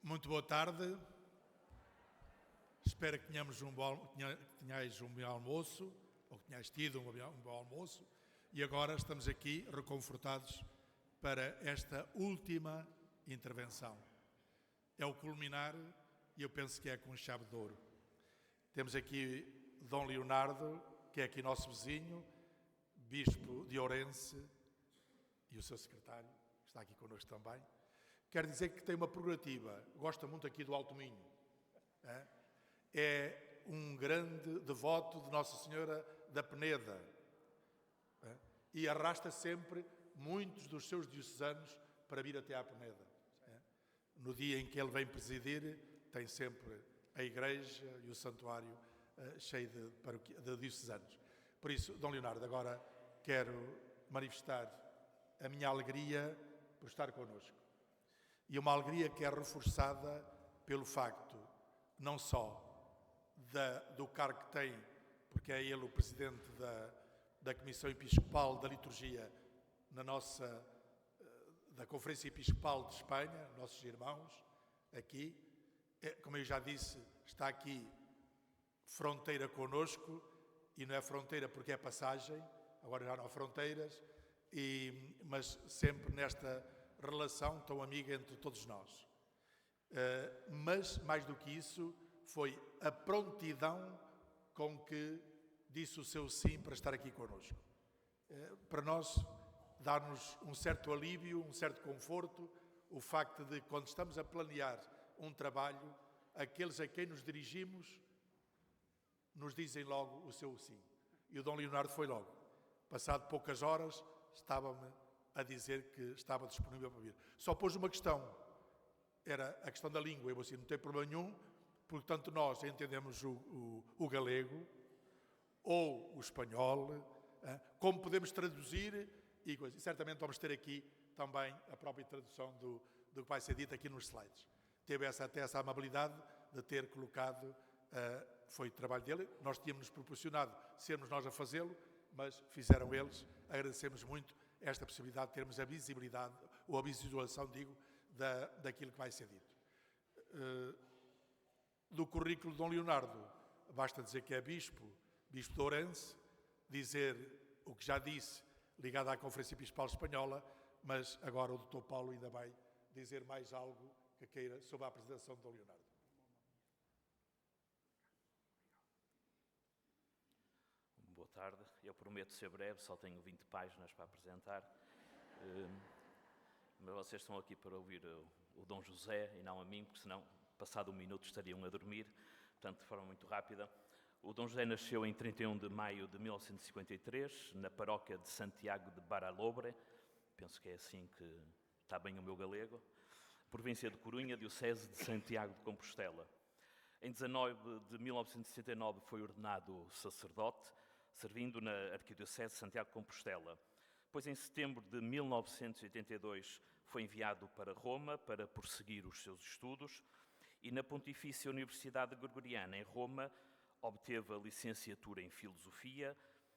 Muito boa tarde. Espero que tenhais um bom almoço, ou que tenhais tido um bom almoço. E agora estamos aqui reconfortados para esta última intervenção. É o culminar, e eu penso que é com chave de ouro. Temos aqui Dom Leonardo, que é aqui nosso vizinho, Bispo de Ourense, e o seu secretário, que está aqui connosco também. Quer dizer que tem uma prerrogativa, gosta muito aqui do Alto Minho. É um grande devoto de Nossa Senhora da Peneda. E arrasta sempre muitos dos seus diocesanos para vir até à Peneda. No dia em que ele vem presidir, tem sempre a igreja e o santuário cheio de diocesanos. Por isso, Dom Leonardo, agora quero manifestar a minha alegria por estar connosco. E uma alegria que é reforçada pelo facto, não só do cargo que tem, porque é ele o presidente da Comissão Episcopal da Liturgia da Conferência Episcopal de Espanha, nossos irmãos, aqui. Como eu já disse, está aqui fronteira connosco, e não é fronteira porque é passagem, agora já não há fronteiras, mas sempre nesta relação tão amiga entre todos nós. Mas, mais do que isso, foi a prontidão com que disse o seu sim para estar aqui connosco. Para nós, dá-nos um certo alívio, um certo conforto, o facto de, quando estamos a planear um trabalho, aqueles a quem nos dirigimos nos dizem logo o seu sim. E o Dom Leonardo foi logo. Passado poucas horas, estava-me a dizer que estava disponível para vir. Só pôs uma questão, era a questão da língua. Eu assim, não tem problema nenhum, porque tanto nós entendemos o galego ou o espanhol, como podemos traduzir e coisas. Certamente vamos ter aqui também a própria tradução do que vai ser dito aqui nos slides. Teve até essa amabilidade de ter colocado, foi o trabalho dele, nós tínhamos proporcionado sermos nós a fazê-lo, mas fizeram eles. Agradecemos muito esta possibilidade de termos a visibilidade, ou a visualização, daquilo que vai ser dito. Do currículo de Dom Leonardo, basta dizer que é Bispo de Ourense, dizer o que já disse, ligado à Conferência Episcopal Espanhola, mas agora o Dr. Paulo ainda vai dizer mais algo que queira sobre a apresentação de Dom Leonardo. Boa tarde. Eu prometo ser breve, só tenho 20 páginas para apresentar. Mas vocês estão aqui para ouvir o Dom José e não a mim, porque senão, passado um minuto, estariam a dormir. Portanto, de forma muito rápida. O Dom José nasceu em 31 de maio de 1953, na paróquia de Santiago de Baralobre, penso que é assim que está bem o meu galego, província de Corunha, diocese de Santiago de Compostela. Em 19 de 1969 foi ordenado sacerdote, servindo na Arquidiocese de Santiago de Compostela. Depois, em setembro de 1982, foi enviado para Roma para prosseguir os seus estudos e na Pontifícia Universidade Gregoriana, em Roma, obteve a licenciatura em Filosofia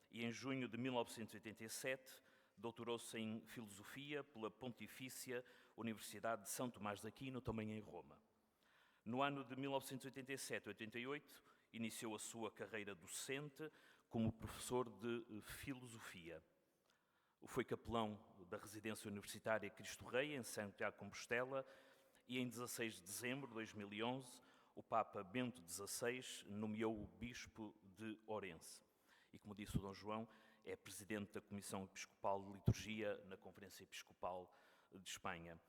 e, em junho de 1987, doutorou-se em Filosofia pela Pontifícia Universidade de São Tomás de Aquino, também em Roma. No ano de 1987-88, iniciou a sua carreira docente como professor de Filosofia. Foi capelão da residência universitária Cristo Rei, em Santiago de Compostela, e em 16 de dezembro de 2011, o Papa Bento XVI nomeou-o Bispo de Ourense. E, como disse o Dom João, é presidente da Comissão Episcopal de Liturgia na Conferência Episcopal de Espanha.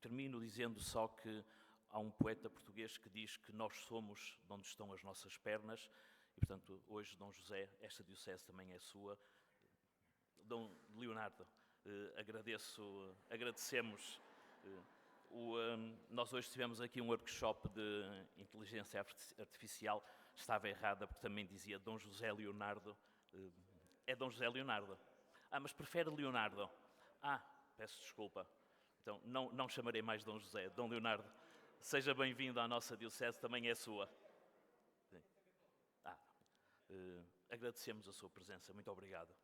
Termino dizendo só que há um poeta português que diz que nós somos de onde estão as nossas pernas, e, portanto, hoje, Dom José, esta diocese também é sua. Dom Leonardo, agradecemos. Nós hoje tivemos aqui um workshop de inteligência artificial, estava errada porque também dizia Dom José Leonardo, é Dom José Leonardo. Mas prefere Leonardo? Peço desculpa, então não chamarei mais Dom José, Dom Leonardo, seja bem-vindo à nossa diocese, também é sua. Agradecemos a sua presença, muito obrigado.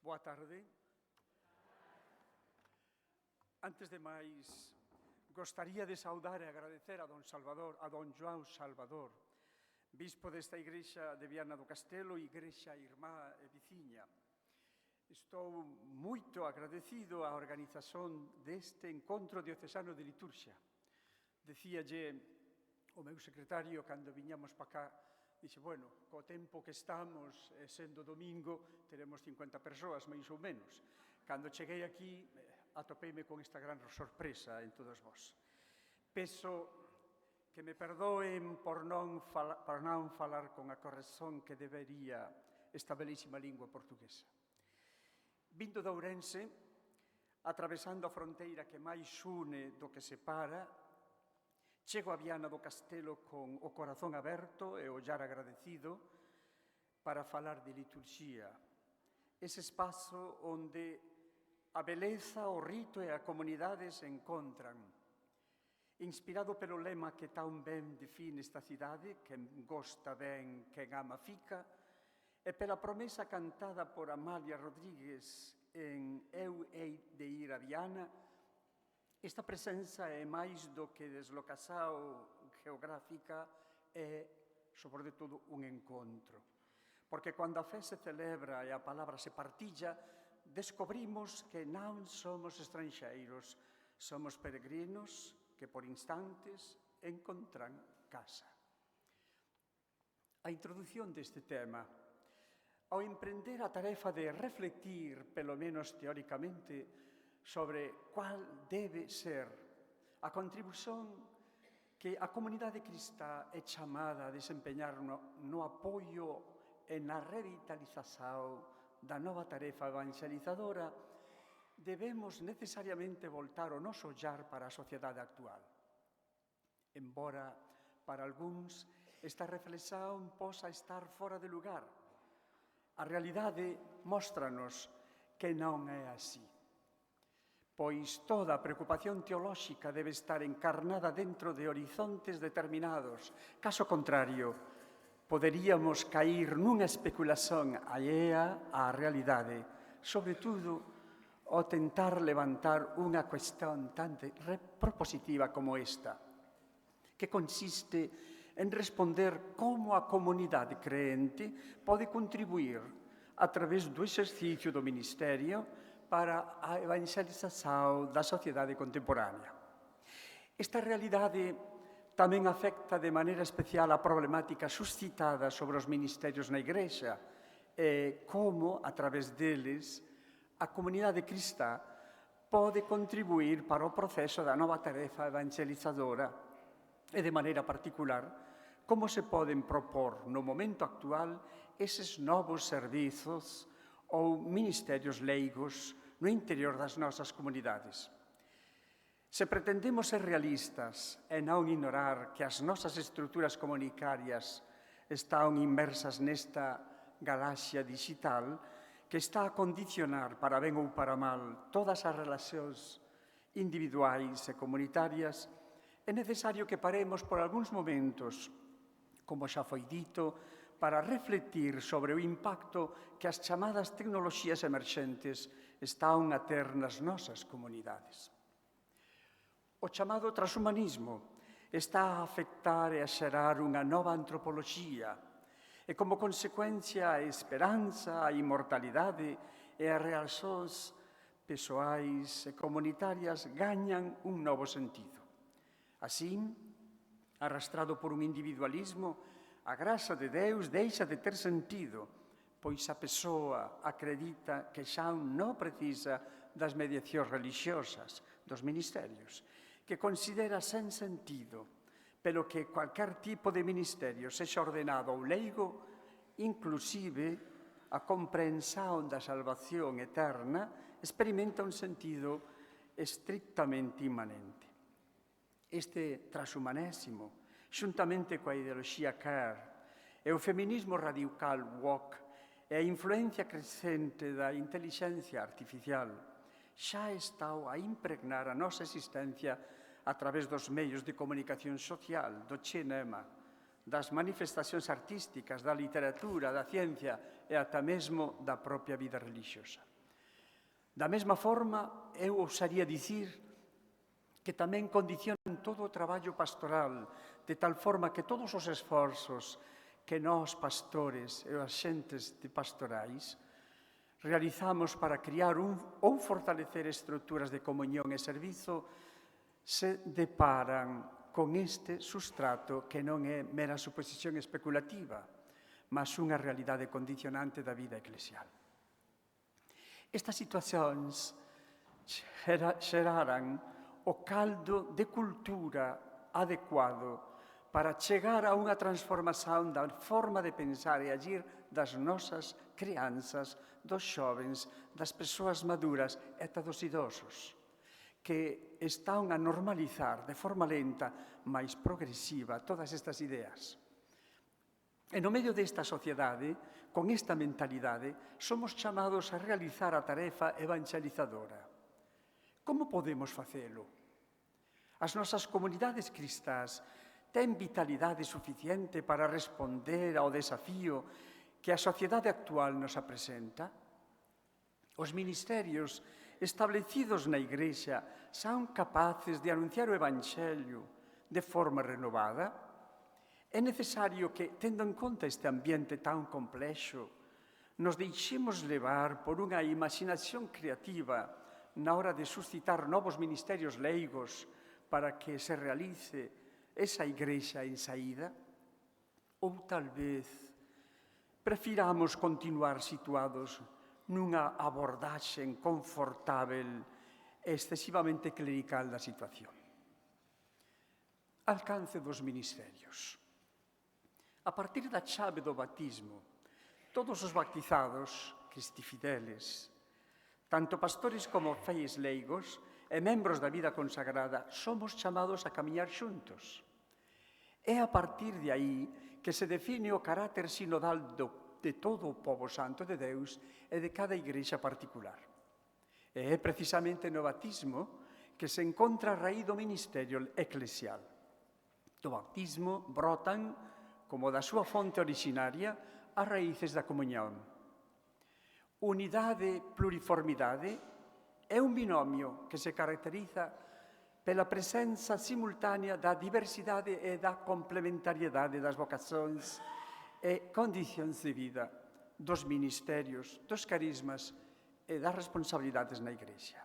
Boa tarde. Antes de máis, gostaría de saudar e agradecer a don João Salvador, bispo desta igrexa de Viana do Castelo, igrexa irmá e viciña. Estou moito agradecido á organización deste encontro diocesano de liturxia. Decíalle o meu secretario, cando viñamos para cá, dixe, bueno, co tempo que estamos, sendo domingo, teremos 50 persoas, máis ou menos. Cando cheguei aquí, atopeime con esta gran sorpresa en todos vós. Peço que me perdoen por non falar con a corrección que debería esta belísima lingua portuguesa. Vindo de Ourense, atravesando a fronteira que máis une do que separa, chego a Viana do Castelo con o corazón aberto e o ollar agradecido para falar de liturxía. Ese espazo onde a beleza, o rito e a comunidade se encontran. Inspirado pelo lema que tan ben define esta cidade, quen gosta ben, quen ama fica, e pela promesa cantada por Amalia Rodríguez en Eu hei de ir a Viana, esta presenza é máis do que deslocazao geográfica, é, sobre todo, un encontro. Porque cando a fe se celebra e a palabra se partilla, descobrimos que non somos estranxeiros, somos peregrinos que por instantes encontran casa. A introdución deste tema, ao emprender a tarefa de reflectir, pelo menos teóricamente, sobre cual debe ser a contribución que a comunidade cristá é chamada a desempeñar no apoio e na revitalización da nova tarefa evangelizadora, debemos necesariamente voltar o noso ollar para a sociedade actual. Embora, para algúns, esta reflexión posa estar fora de lugar, a realidade móstranos que non é así. Pois toda a preocupación teolóxica debe estar encarnada dentro de horizontes determinados. Caso contrario, poderíamos cair nunha especulación allea á realidade, sobre todo ao tentar levantar unha cuestión tan propositiva como esta, que consiste en responder como a comunidade creente pode contribuir a través do exercicio do ministerio para a evangelización da sociedade contemporánea. Esta realidade tamén afecta de maneira especial a problemática suscitada sobre os ministerios na Igrexa e como, a través deles, a comunidade cristá pode contribuir para o proceso da nova tarefa evangelizadora e, de maneira particular, como se poden propor no momento actual eses novos servizos ou ministerios leigos no interior das nosas comunidades. Se pretendemos ser realistas e non ignorar que as nosas estruturas comunitarias están inmersas nesta galaxia digital que está a condicionar, para ben ou para mal, todas as relacións individuais e comunitarias, é necesario que paremos por algúns momentos, como xa foi dito, para refletir sobre o impacto que as chamadas tecnoloxías emerxentes están a ter nas nosas comunidades. O chamado transhumanismo está a afectar e a xerar unha nova antropoloxía e, como consecuencia, a esperanza, a inmortalidade e as relacións persoais e comunitarias gañan un novo sentido. Así, arrastrado por un individualismo, a graxa de Deus deixa de ter sentido, pois a persoa acredita que xa non precisa das mediacións religiosas, dos ministerios, que considera sen sentido, pelo que cualquier tipo de ministerio, sexa ordenado ou leigo, inclusive a comprensión da salvación eterna, experimenta un sentido estrictamente inmanente. Este transhumanésimo, xuntamente coa ideoloxía care e o feminismo radical woke e a influencia crecente da intelixencia artificial xa está a impregnar a nosa existencia a través dos medios de comunicación social, do cinema, das manifestacións artísticas, da literatura, da ciencia e ata mesmo da propia vida religiosa. Da mesma forma, eu ousaría dicir que tamén condicionan todo o traballo pastoral, de tal forma que todos os esforzos que nós, pastores e os xentes de pastorais, realizamos para criar ou fortalecer estruturas de comunión e servizo, se deparan con este sustrato que non é mera suposición especulativa, mas unha realidade condicionante da vida eclesial. Estas situacións xeraran o caldo de cultura adecuado para chegar a unha transformación da forma de pensar e agir das nosas crianzas, dos xovens, das persoas maduras e ata dos idosos, que están a normalizar de forma lenta, mais progresiva, todas estas ideas. E no medio desta sociedade, con esta mentalidade, somos chamados a realizar a tarefa evangelizadora. Como podemos facelo? As nosas comunidades cristás ten vitalidade suficiente para responder ao desafío que a sociedade actual nos apresenta? Os ministerios establecidos na Igrexa son capaces de anunciar o Evangelio de forma renovada? É necesario que, tendo en conta este ambiente tan complexo, nos deixemos levar por unha imaginación creativa na hora de suscitar novos ministerios leigos para que se realice esa Igrexa en saída? Ou tal vez prefiramos continuar situados nunha abordaxe confortável e excesivamente clerical da situación? Alcance dos ministerios. A partir da chave do batismo, todos os bautizados, Cristi fideles, tanto pastores como feis leigos e membros da vida consagrada, somos chamados a camiñar xuntos. É a partir de aí que se define o carácter sinodal de todo o pobo santo de Deus e de cada igrexa particular. E é precisamente no batismo que se encontra a raíz do ministerio eclesial. Do bautismo brotan, como da súa fonte originaria, as raíces da comunión. Unidade, pluriformidade é un binomio que se caracteriza pela presenza simultánea da diversidade e da complementariedade das vocacións e condicións de vida, dos ministerios, dos carismas e das responsabilidades na Igrexa.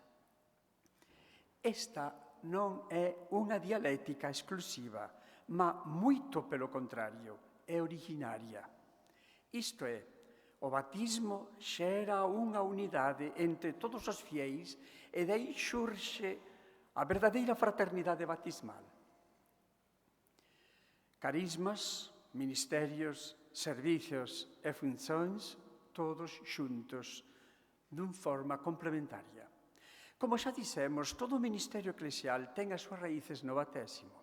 Esta non é unha dialéctica exclusiva, ma moito pelo contrario, é originaria. Isto é, o batismo xera unha unidade entre todos os fiéis e daí xurxe a verdadeira fraternidade batismal. Carismas, ministerios, servicios e funcións, todos xuntos, dun forma complementaria. Como xa dixemos, todo o ministerio eclesial ten as súas raíces no batésimo.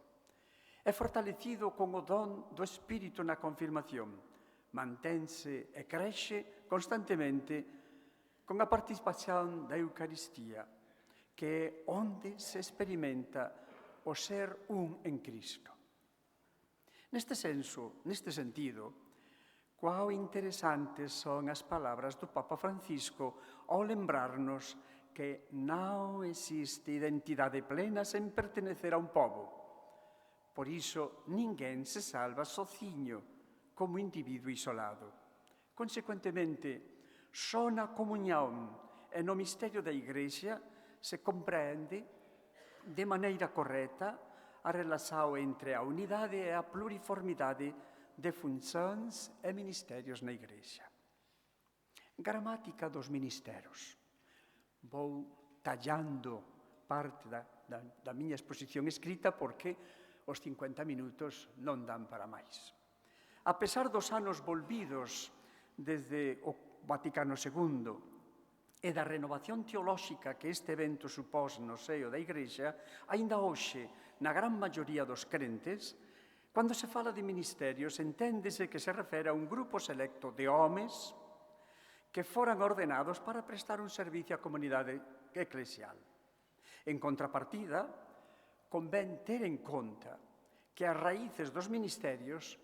É fortalecido con o don do Espírito na confirmación, mantense e crexe constantemente con a participación da Eucaristía, que é onde se experimenta o ser un en Cristo. Neste sentido, cuán interesantes son as palabras do Papa Francisco ao lembrarnos que non existe identidade plena sen pertenecer a un pobo. Por iso, ninguén se salva sociño, como individuo isolado. Consecuentemente, só na comunión e no misterio da Igrexa se comprende de maneira correcta a relación entre a unidade e a pluriformidade de funcións e ministerios na Igrexa. Gramática dos ministerios. Vou tallando parte da miña exposición escrita porque os 50 minutos non dan para máis. A pesar dos anos volvidos desde o Vaticano II e da renovación teolóxica que este evento supós no seo da Igrexa, aínda hoxe, na gran maioría dos crentes, cando se fala de ministerios, enténdese que se refere a un grupo selecto de homes que foran ordenados para prestar un servicio á comunidade eclesial. En contrapartida, convén ter en conta que as raíces dos ministerios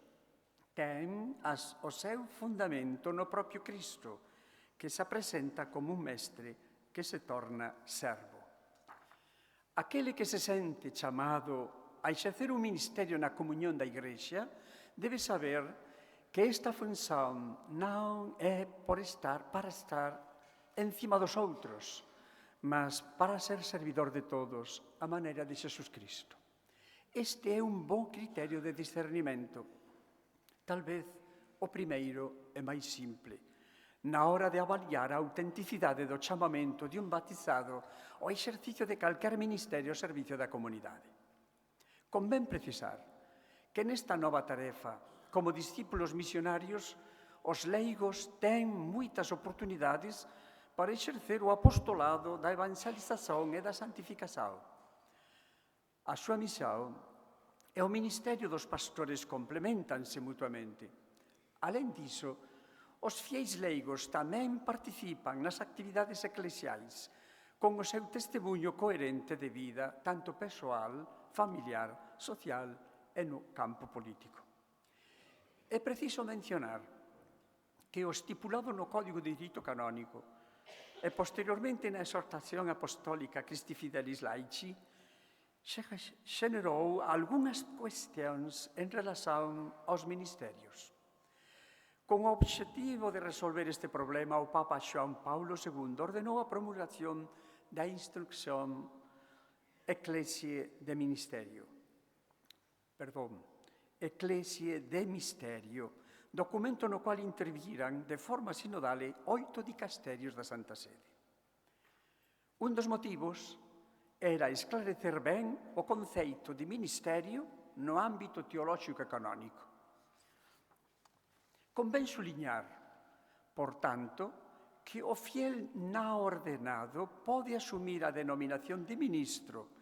ten o seu fundamento no propio Cristo, que se presenta como un mestre que se torna servo. Aquele que se sente chamado a exercer un ministerio na comunión da Igrexa debe saber que esta función non é para estar encima dos outros, mas para ser servidor de todos a maneira de Xesús Cristo. Este é un bon criterio de discernimento, tal vez o primeiro e máis simple, na hora de avaliar a autenticidade do chamamento de un batizado ao exercicio de calquer ministerio ao servicio da comunidade. Convén precisar que nesta nova tarefa, como discípulos misionarios, os leigos ten moitas oportunidades para exercer o apostolado da evangelización e da santificación. A súa misión e o ministerio dos pastores complementanse mutuamente. Alén diso, os fiéis leigos tamén participan nas actividades eclesiais con o seu testemunho coherente de vida, tanto persoal, familiar, social e no campo político. É preciso mencionar que o estipulado no Código de Direito Canónico e posteriormente na exhortación apostólica Christi Fidelis Laici xenerou algunhas cuestións en relación aos ministerios. Con o obxectivo de resolver este problema, o Papa Xoán Paulo II ordenou a promulgación da Instrucción Ecclesiae de Ministerio. Ecclesiae de Misterio, documento no qual interviran de forma sinodale 8 dicasterios da Santa Sede. Un dos motivos era esclarecer ben o conceito de ministerio no ámbito teolóxico e canónico. Convén suliñar, por tanto, que o fiel na ordenado pode asumir a denominación de ministro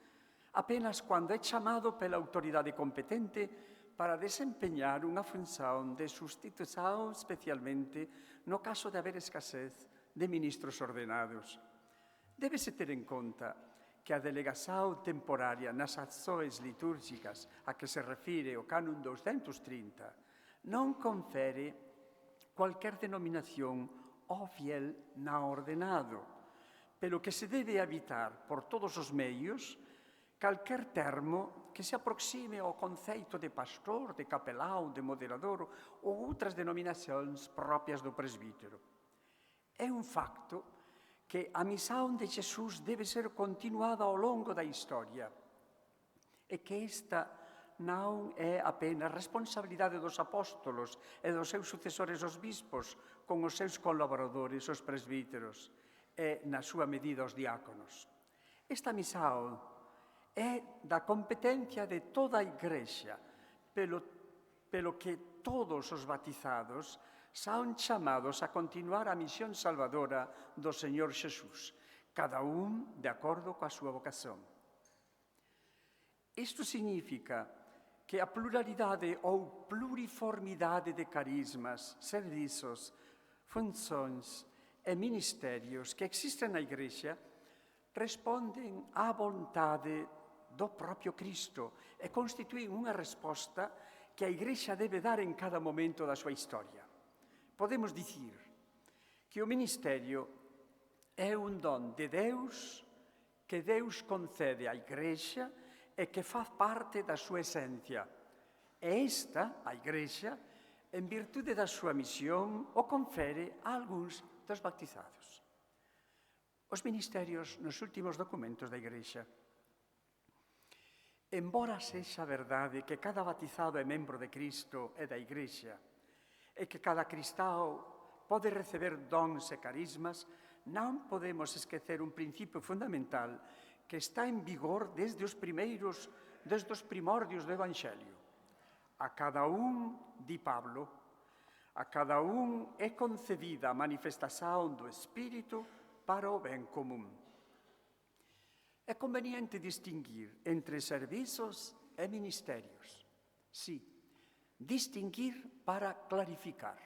apenas cando é chamado pela autoridade competente para desempeñar unha función de sustitución, especialmente no caso de haber escasez de ministros ordenados. Débese ter en conta que a delegación temporaria nas ações litúrgicas a que se refire o Canon 230 non confere cualquier denominación ao fiel na ordenado, pelo que se debe evitar por todos os medios calquer termo que se aproxime ao conceito de pastor, de capelán, de moderador ou outras denominacións propias do presbítero. É un facto que a misión de Xesús debe ser continuada ao longo da historia e que esta non é apenas responsabilidade dos apóstolos e dos seus sucesores os bispos con os seus colaboradores, os presbíteros, e, na súa medida, os diáconos. Esta misión é da competencia de toda a Igrexa, pelo que todos os batizados son chamados a continuar a misión salvadora do Señor Xesús, cada un de acordo coa súa vocación. Isto significa que a pluralidade ou pluriformidade de carismas, servizos, funcións e ministerios que existen na Igrexa responden á vontade do propio Cristo e constituen unha resposta que a Igrexa debe dar en cada momento da súa historia. Podemos dicir que o ministerio é un don de Deus que Deus concede á Igrexa e que faz parte da súa esencia. E esta, a Igrexa, en virtude da súa misión, o confere a algúns dos batizados. Os ministerios nos últimos documentos da Igrexa. Embora sexa verdade que cada batizado é membro de Cristo e da Igrexa, e que cada cristão pode receber dons e carismas, non podemos esquecer un principio fundamental que está en vigor desde os primórdios do Evangelio. A cada un, di Pablo, a cada un é concedida a manifestación do Espírito para o ben común. É conveniente distinguir entre servizos e ministerios. Sí, distinguir para clarificar.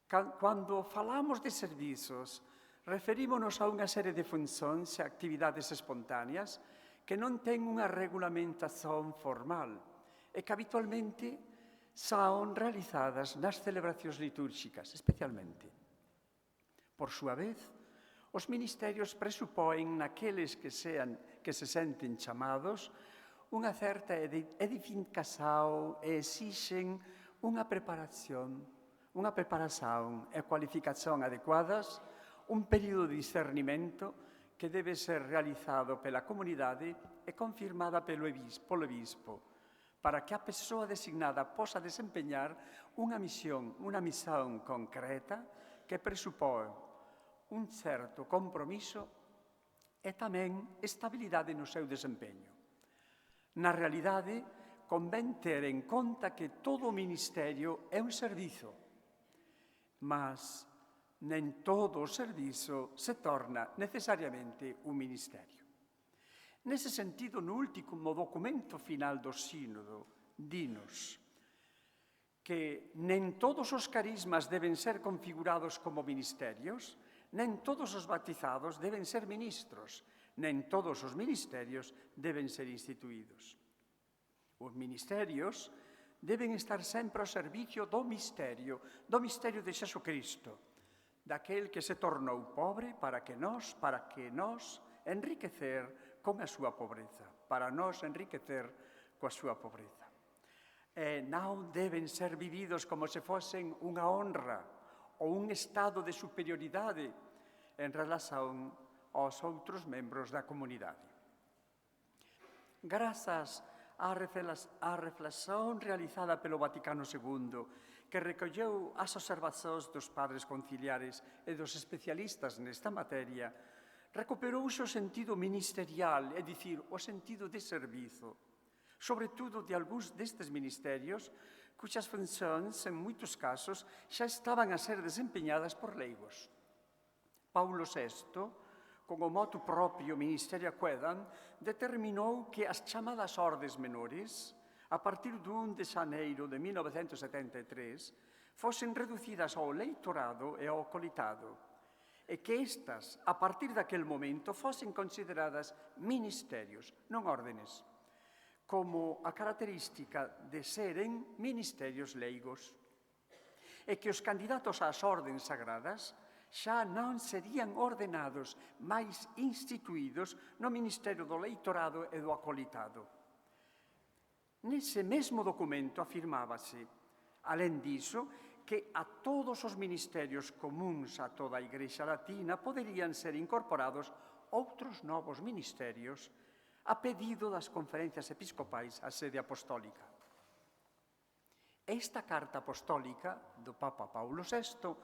Cando falamos de servizos, referímonos a unha serie de funcións e actividades espontáneas que non ten unha regulamentación formal e que habitualmente son realizadas nas celebracións litúrgicas, especialmente. Por súa vez, Os ministerios presupoen naqueles que se senten chamados unha certa edificación e exixen unha preparación e cualificación adecuadas, un período de discernimento que debe ser realizado pela comunidade e confirmada polo bispo, para que a persoa designada posa desempeñar unha misión concreta que presupón un certo compromiso e tamén estabilidade no seu desempeño. Na realidade, convén ter en conta que todo o ministerio é un servizo, mas nen todo o servizo se torna necesariamente un ministerio. Nese sentido, no último documento final do sínodo, dinos que nen todos os carismas deben ser configurados como ministerios, nen todos os batizados deben ser ministros, nen todos os ministerios deben ser instituídos. Os ministerios deben estar sempre ao servicio do misterio de Xesucristo, daquel que se tornou pobre para que nos enriquecer con a súa pobreza, para nos enriquecer coa súa pobreza. E non deben ser vividos como se fosen unha honra ou un estado de superioridade en relación aos outros membros da comunidade. Grazas á reflexión realizada pelo Vaticano II, que recolleu as observacións dos padres conciliares e dos especialistas nesta materia, recuperouse o sentido ministerial, é dicir, o sentido de servizo, sobretudo de algúns destes ministerios, cuxas funcións, en moitos casos, xa estaban a ser desempeñadas por leigos. Paulo VI, con o motu propio Ministeria Quaedam, determinou que as chamadas ordes menores, a partir do 1 de xaneiro de 1973, fosen reducidas ao leitorado e ao acolitado, e que estas, a partir daquel momento, fosen consideradas ministerios, non órdenes, como a característica de seren ministerios leigos, e que os candidatos ás ordens sagradas xa non serían ordenados, mais instituídos no Ministerio do Leitorado e do Acolitado. Nese mesmo documento afirmábase, alén diso, que a todos os ministerios comuns a toda a Igrexa Latina poderían ser incorporados outros novos ministerios a pedido das conferencias episcopais a sede apostólica. Esta carta apostólica do Papa Paulo VI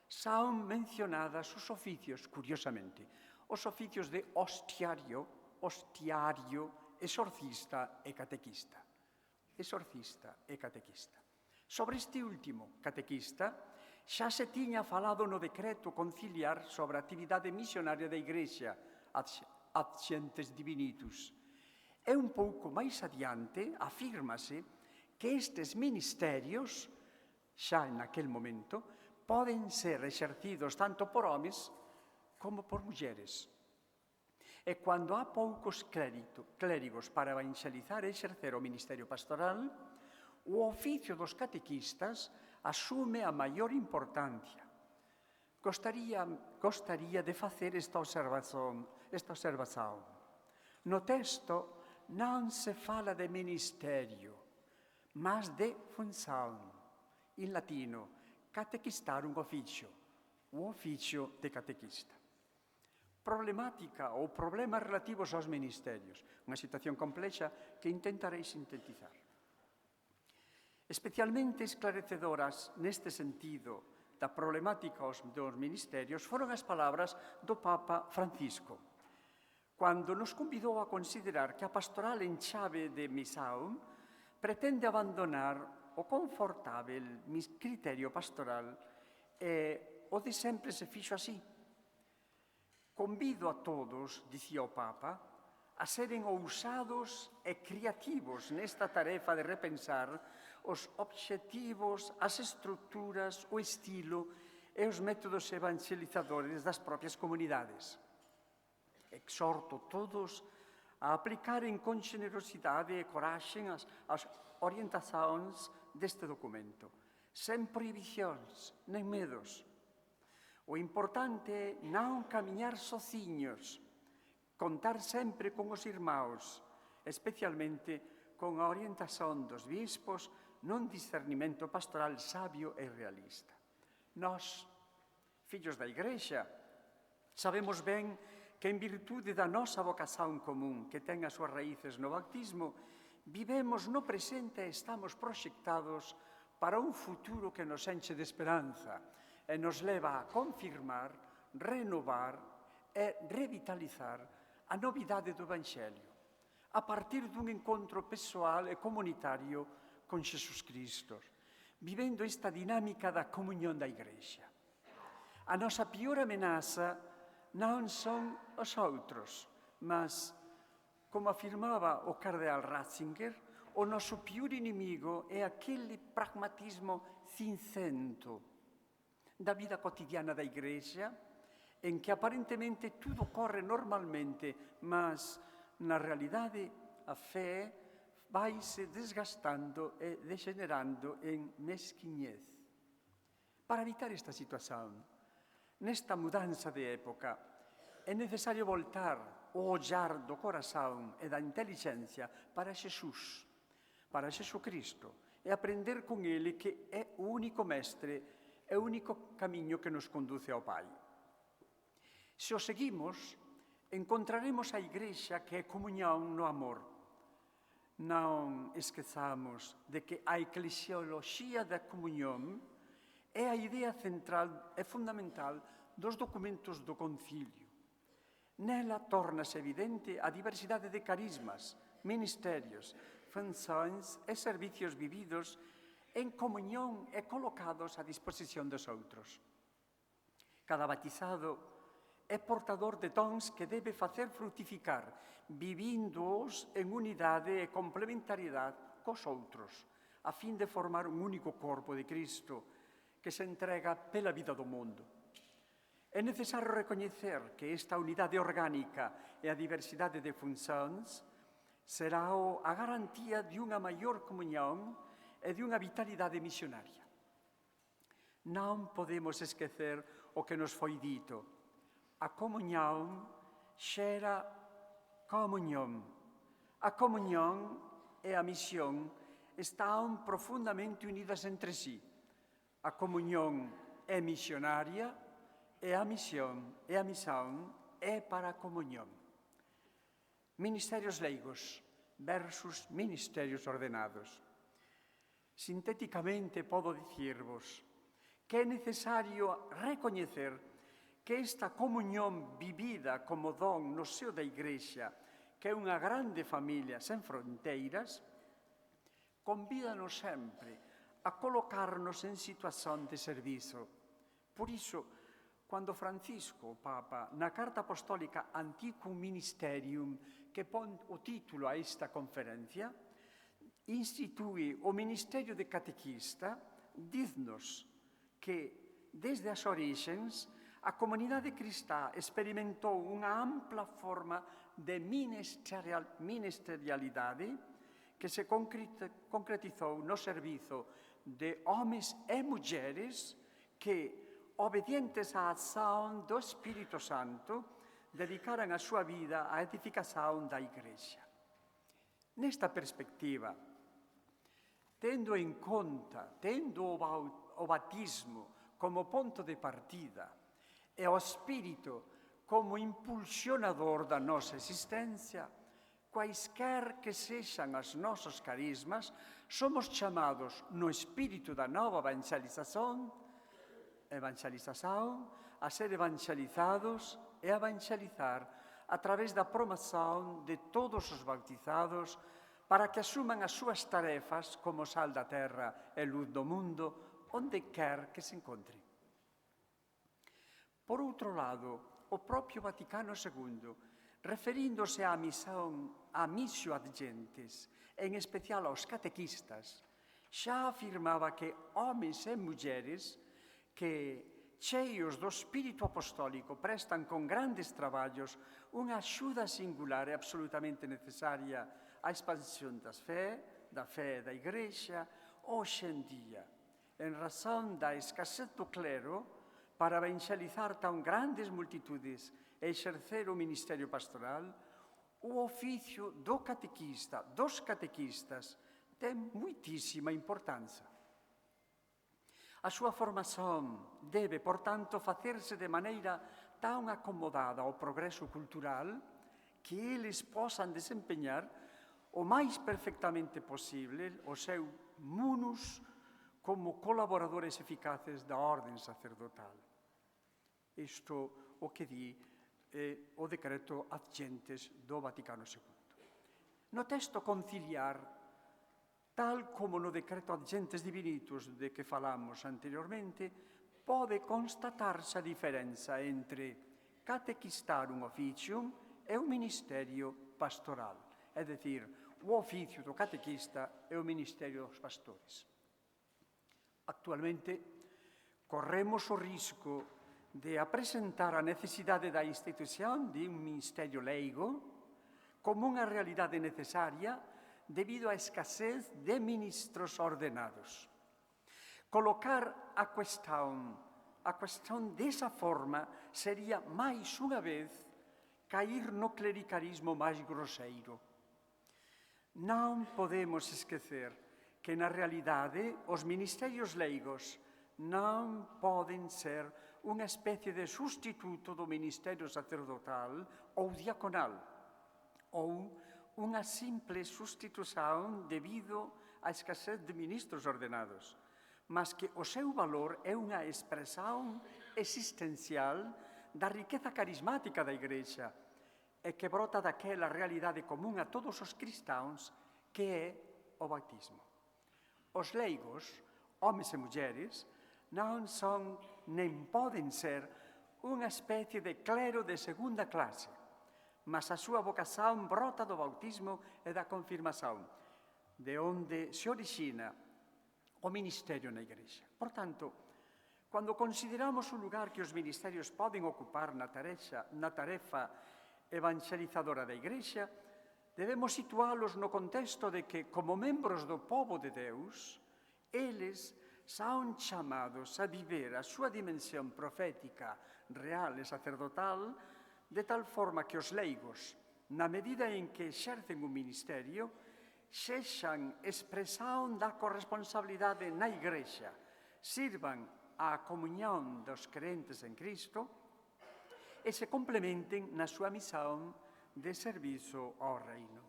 son mencionadas os oficios, curiosamente, os oficios de hostiario, exorcista e catequista. Exorcista e catequista. Sobre este último, catequista, xa se tiña falado no decreto conciliar sobre a actividade misionaria da Igrexa, Actientes Divinitus. E un pouco máis adiante afírmase que estes ministerios, xa en aquel momento, poden ser exercidos tanto por homes como por mulleres. E cando há poucos clérigos para evangelizar e exercer o ministerio pastoral, o oficio dos catequistas asume a maior importancia. Gostaría de facer esta observación. No texto non se fala de ministerio, mas de función. In latino, catequistar un oficio, o oficio de catequista. Problemática ou problemas relativos aos ministerios, unha situación complexa que intentarei sintetizar. Especialmente esclarecedoras neste sentido da problemática dos ministerios foron as palabras do Papa Francisco, cando nos convidou a considerar que a pastoral en chave de Missão pretende abandonar o confortável criterio pastoral e o de sempre se fixo así. Convido a todos, dicía o Papa, a seren ousados e creativos nesta tarefa de repensar os obxectivos, as estruturas, o estilo e os métodos evangelizadores das propias comunidades. Exhorto todos a aplicaren con generosidade e coraxe as orientacións deste documento, sen prohibicións nem medos. O importante é non camiñar sociños, contar sempre con os irmãos, especialmente con a orientación dos bispos nun discernimento pastoral sabio e realista. Nós, fillos da Igrexa, sabemos ben que en virtude da nosa vocación común, que ten as súas raíces no bautismo, vivemos no presente e estamos proxectados para un futuro que nos enche de esperanza e nos leva a confirmar, renovar e revitalizar a novidade do Evanxelio, a partir dun encontro persoal e comunitario con Xesús Cristo, vivendo esta dinámica da comunión da Igrexa. A nosa pior amenaza non son os outros, mas, como afirmaba o cardeal Ratzinger, o noso pior inimigo é aquele pragmatismo cincento da vida cotidiana da Igrexa, en que aparentemente tudo corre normalmente, mas na realidade a fé vaise desgastando e degenerando en mesquiñez. Para evitar esta situación, nesta mudanza de época, é necesario voltar o ollar do corazón e da inteligencia para Xesús, para Xesucristo, e aprender con ele que é o único mestre, é o único camiño que nos conduce ao Pai. Se o seguimos, encontraremos a Igrexa que é comunión no amor. Non esquezamos de que a eclesioloxía da comunión é a idea central e fundamental dos documentos do Concilio. Nela torna-se evidente a diversidade de carismas, ministerios, funcións e servicios vividos en comunión e colocados á disposición dos outros. Cada batizado é portador de dons que debe facer frutificar, vivíndoos en unidade e complementariedade cos outros, a fin de formar un único corpo de Cristo que se entrega pela vida do mundo. É necesario recoñecer que esta unidade orgánica e a diversidade de funcións será a garantía de unha maior comunión e de unha vitalidade misionaria. Non podemos esquecer o que nos foi dito. A comunión xera comunión. A comunión e a misión están profundamente unidas entre sí. A comunión é misionaria e a misión é para a comunión. Ministerios leigos versus ministerios ordenados. Sintéticamente podo dicirvos que é necesario recoñecer que esta comunión vivida como don no seo da Igrexa, que é unha grande familia sen fronteiras, convídanos sempre a colocarnos en situación de servizo. Por iso, cando Francisco, o Papa, na Carta Apostólica Antiquum Ministerium, que pon o título a esta conferencia, institui o Ministerio de Catequista, diznos que, desde as orixens, a comunidade cristá experimentou unha ampla forma de ministerialidade que se concretizou no servizo de homes e mulleres que, obedientes á ação do Espírito Santo, dedicaran a súa vida á edificación da Igrexa. Nesta perspectiva, tendo o batismo como ponto de partida e o Espírito como impulsionador da nosa existencia, quaisquer que sexan os nosos carismas, somos chamados no espírito da nova evangelización a ser evangelizados e a evangelizar a través da promoción de todos os bautizados para que asuman as súas tarefas como sal da terra e luz do mundo, onde quer que se encontren. Por outro lado, o propio Vaticano II, referíndose á missio ad gentes, en especial aos catequistas, xa afirmaba que homes e mulleres que, cheios do espírito apostólico, prestan con grandes traballos unha axuda singular e absolutamente necesaria á expansión da fé da Igrexa, hoxe en día, en razón da escasez do clero, para evangelizar tan grandes multitudes e exercer o ministerio pastoral, o oficio do catequista, dos catequistas, ten moitísima importancia. A súa formación debe, por tanto, facerse de maneira tan acomodada ao progreso cultural que eles posan desempeñar o máis perfectamente posible o seu munus como colaboradores eficaces da orden sacerdotal. Isto o que di o decreto Ad Gentes do Vaticano II. No texto conciliar, tal como no decreto Ad Gentes Divinitus de que falamos anteriormente, pode constatarse a diferenza entre catequistar un officium e un ministerio pastoral, é dicir, o oficio do catequista e o ministerio dos pastores. Actualmente, corremos o risco de apresentar a necesidade da institución de un ministerio leigo como unha realidade necesaria debido á escasez de ministros ordenados. Colocar a cuestión desa forma sería, máis unha vez, cair no clericarismo máis groseiro. Non podemos esquecer que, na realidade, os ministerios leigos non poden ser unha especie de sustituto do ministerio sacerdotal ou diaconal, ou unha simple sustitución debido á escasez de ministros ordenados, mas que o seu valor é unha expresión existencial da riqueza carismática da Igrexa e que brota daquela realidade común a todos os cristãos que é o bautismo. Os leigos, homes e mulleres, non son nem poden ser unha especie de clero de segunda clase, mas a súa vocación brota do bautismo e da confirmación, de onde se orixina o ministerio na Igrexa. Por tanto, cando consideramos o lugar que os ministerios poden ocupar na tarefa evangelizadora da Igrexa, debemos situálos no contexto de que, como membros do pobo de Deus, eles son chamados a viver a súa dimensión profética, real e sacerdotal, de tal forma que os leigos, na medida en que exercen un ministerio, sexan expresión da corresponsabilidade na Igrexa, sirvan á comunión dos crentes en Cristo e se complementen na súa misión de servizo ao reino.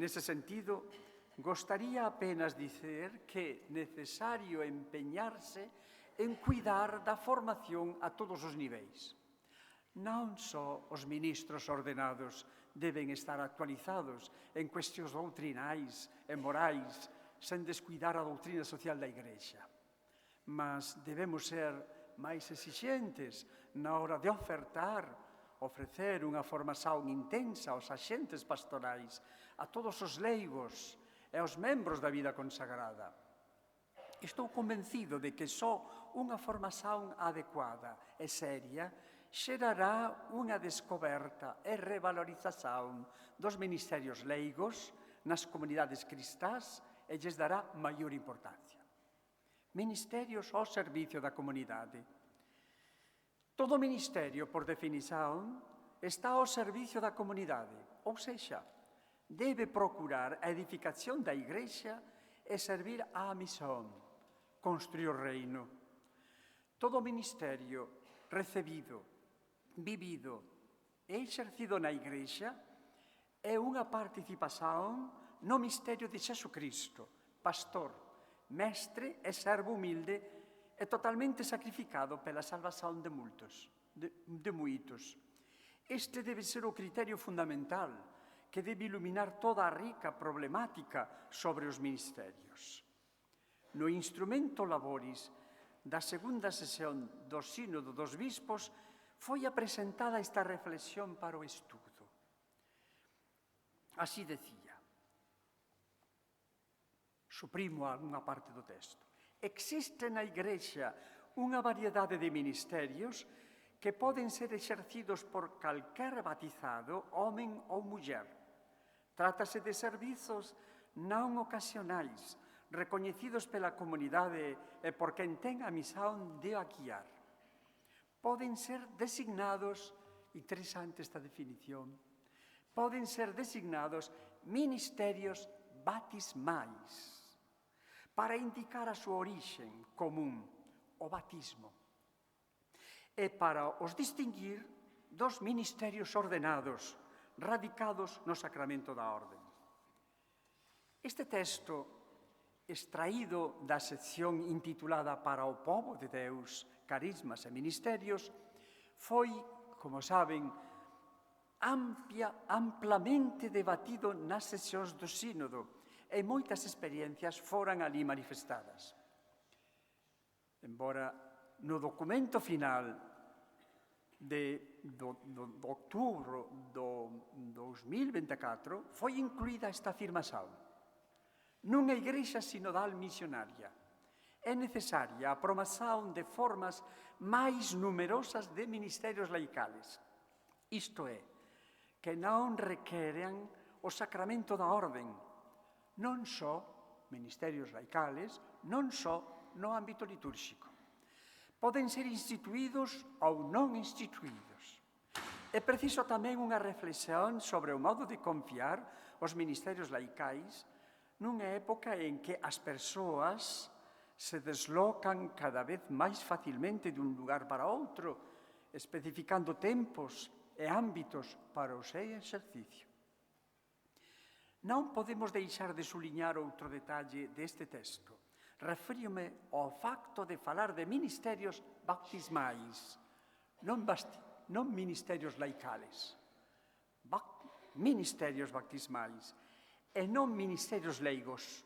Nese sentido, gostaría apenas dizer que é necesario empeñarse en cuidar da formación a todos os niveis. Non só os ministros ordenados deben estar actualizados en cuestións doutrinais e morais sen descuidar a doutrina social da Igrexa, mas debemos ser máis exixentes na hora de ofrecer unha formación intensa aos axentes pastorais, a todos os leigos e aos membros da vida consagrada. Estou convencido de que só unha formación adecuada e seria xerará unha descoberta e revalorización dos ministerios leigos nas comunidades cristás e lles dará maior importancia. Ministerios ao servicio da comunidade. Todo ministerio, por definición, está ao servicio da comunidade, ou sexa, debe procurar a edificación da Igrexa e servir á misión, construir o reino. Todo ministerio recibido, vivido e exercido na Igrexa é unha participación no misterio de Xesucristo, pastor, mestre e servo humilde e totalmente sacrificado pela salvación de moitos. Este debe ser o criterio fundamental que debe iluminar toda a rica problemática sobre os ministerios. No instrumento laboris da segunda sesión do Sínodo dos Bispos foi apresentada esta reflexión para o estudo. Así decía, suprimo algunha parte do texto, existe na Igrexa unha variedade de ministerios que poden ser exercidos por calquer batizado, homem ou muller. Trátase de servizos non ocasionais, recoñecidos pela comunidade e por quen ten a misión de a guiar. poden ser designados, interesante esta definición, poden ser designados ministerios batismais, para indicar a súa orixen común, o batismo, e para os distinguir dos ministerios ordenados, radicados no sacramento da orde. Este texto, extraído da sección intitulada Para o povo de Deus, carismas e ministerios, foi, como saben, amplamente debatido nas sesións do Sínodo, e moitas experiencias foran ali manifestadas. Embora no documento final do outubro do 2024 foi incluída esta afirmación. Nunha igrexa sinodal misionaria é necesaria a promoción de formas máis numerosas de ministerios laicales. Isto é, que non requeran o sacramento da orden, non só ministerios laicales, non só no ámbito litúrxico. Poden ser instituídos ou non instituídos. É preciso tamén unha reflexión sobre o modo de confiar os ministerios laicais nunha época en que as persoas se deslocan cada vez máis facilmente dun lugar para outro, especificando tempos e ámbitos para o seu exercicio. Non podemos deixar de suliñar outro detalle deste texto. Refíriome ao facto de falar de ministerios baptismais, non ministerios laicales. Ministerios baptismais e non ministerios leigos.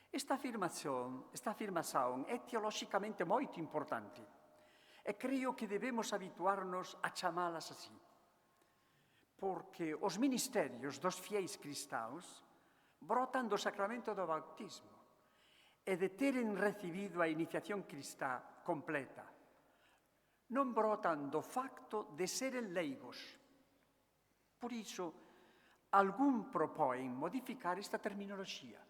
Esta afirmación é teolóxicamente moito importante e creo que debemos habituarnos a chamalas así. Porque os ministerios dos fiéis cristãos brotan do sacramento do bautismo e de teren recibido a iniciación cristá completa. Non brotan do facto de seren leigos. Por iso, algún propõen modificar esta terminoloxía.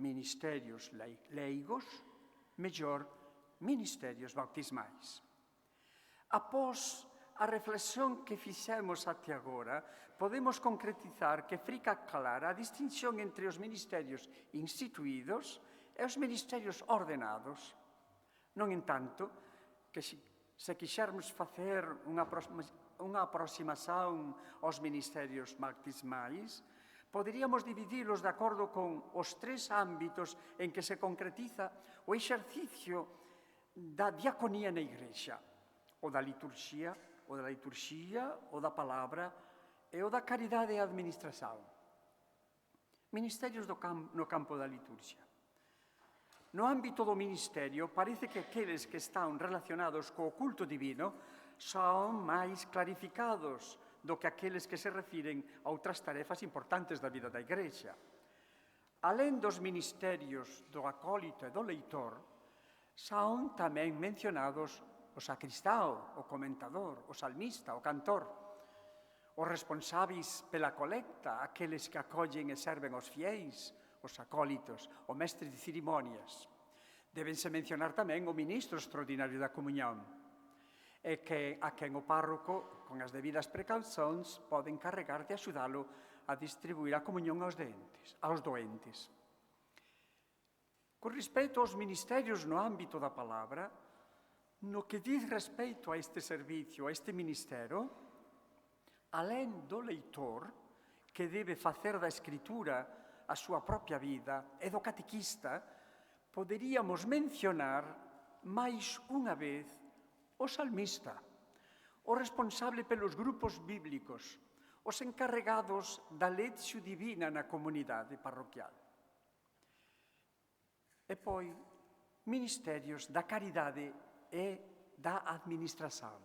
Ministerios leigos, mellor, ministerios bautismais. Após a reflexión que fixemos até agora, podemos concretizar que fica clara a distinción entre os ministerios instituídos e os ministerios ordenados. Non entanto, que se quixermos facer unha aproximación aos ministerios baptismais, poderíamos dividilos de acordo con os tres ámbitos en que se concretiza o exercicio da diaconía na Igrexa, o da liturxía, o da palabra e o da caridade e administración. Ministerios no campo da liturxia. No ámbito do ministerio, parece que aqueles que están relacionados co culto divino son máis clarificados do que aqueles que se refiren a outras tarefas importantes da vida da Igrexa. Alén dos ministerios do acólito e do leitor, son tamén mencionados o sacristao, o comentador, o salmista, o cantor, os responsáveis pela colecta, aqueles que acollen e serven aos fiéis, os acólitos, o mestre de cerimonias. Débense mencionar tamén o ministro extraordinario da comunión, e que a quen o párroco, con as debidas precaucións, pode encarregar de axudalo a distribuir a comunión aos doentes. Con respecto aos ministerios no ámbito da palabra, no que diz respeito a este servicio, a este ministero, alén do leitor, que debe facer da escritura a súa propia vida, e do catequista, poderíamos mencionar máis unha vez o salmista, o responsable pelos grupos bíblicos, os encarregados da lectio divina na comunidade parroquial. E poi, ministerios da caridade e da administración.